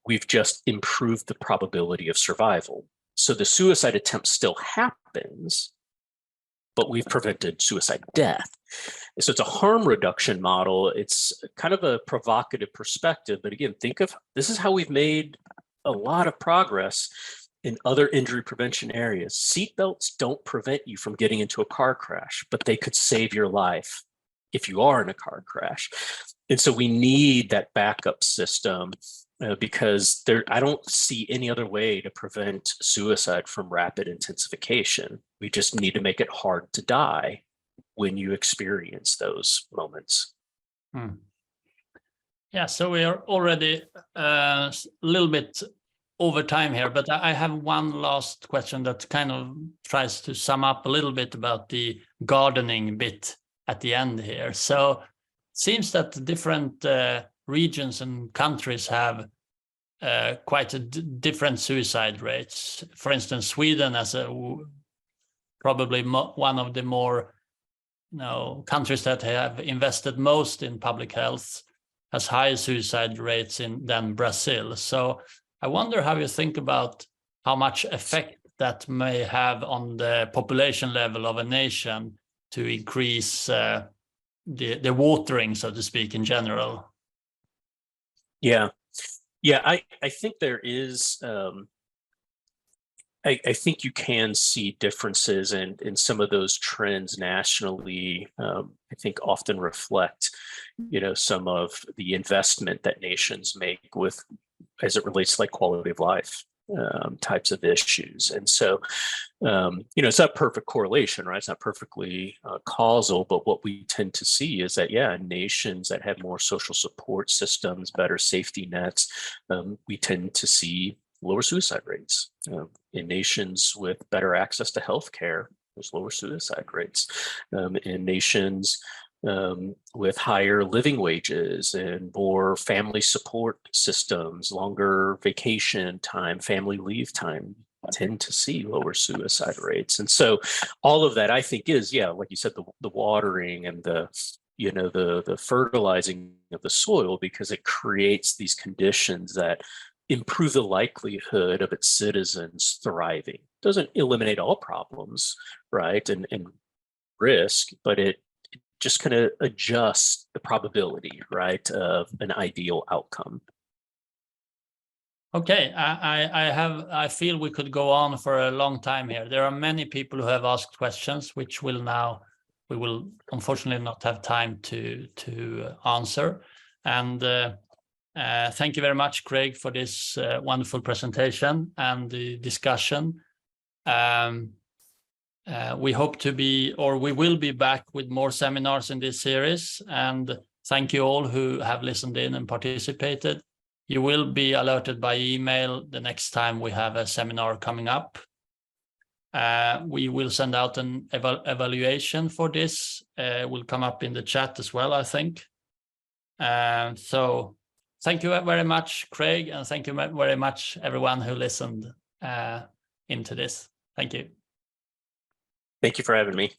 We've just improved the probability of survival. So the suicide attempt still happens, but we've prevented suicide death. So it's a harm reduction model. It's kind of a provocative perspective, but again, think of this is how we've made a lot of progress in other injury prevention areas. Seatbelts don't prevent you from getting into a car crash, but they could save your life if you are in a car crash. And so we need that backup system because I don't see any other way to prevent suicide from rapid intensification. We just need to make it hard to die when you experience those moments. Yeah, so we are already a little bit over time here, but I have one last question that kind of tries to sum up a little bit about the gardening bit at the end here. So it seems that the different regions and countries have quite different suicide rates. For instance, Sweden has probably one of the more countries that have invested most in public health, has higher suicide rates than Brazil. So I wonder how you think about how much effect that may have on the population level of a nation to increase the watering, so to speak, in general. Yeah, I think there is. I think you can see differences, and some of those trends nationally, I think often reflect, some of the investment that nations make with, as it relates to like quality of life types of issues. And so, it's not perfect correlation, right? It's not perfectly causal, but what we tend to see is that, nations that have more social support systems, better safety nets, we tend to see lower suicide rates. In nations with better access to healthcare, there's lower suicide rates. In nations with higher living wages and more family support systems, longer vacation time, family leave time, tend to see lower suicide rates. And so all of that, I think, is, like you said, the watering and the fertilizing of the soil, because it creates these conditions that improve the likelihood of its citizens thriving. Doesn't eliminate all problems, right, and risk, but it just kind of adjusts the probability, right, of an ideal outcome. Okay, I feel we could go on for a long time here. There are many people who have asked questions, which we will unfortunately not have time to answer. And thank you very much, Craig, for this wonderful presentation and the discussion. We hope to we will be back with more seminars in this series. And thank you all who have listened in and participated. You will be alerted by email the next time we have a seminar coming up. We will send out an evaluation for this. Will come up in the chat as well, I think. So thank you very much, Craig, and thank you very much, everyone who listened into this. Thank you. Thank you for having me.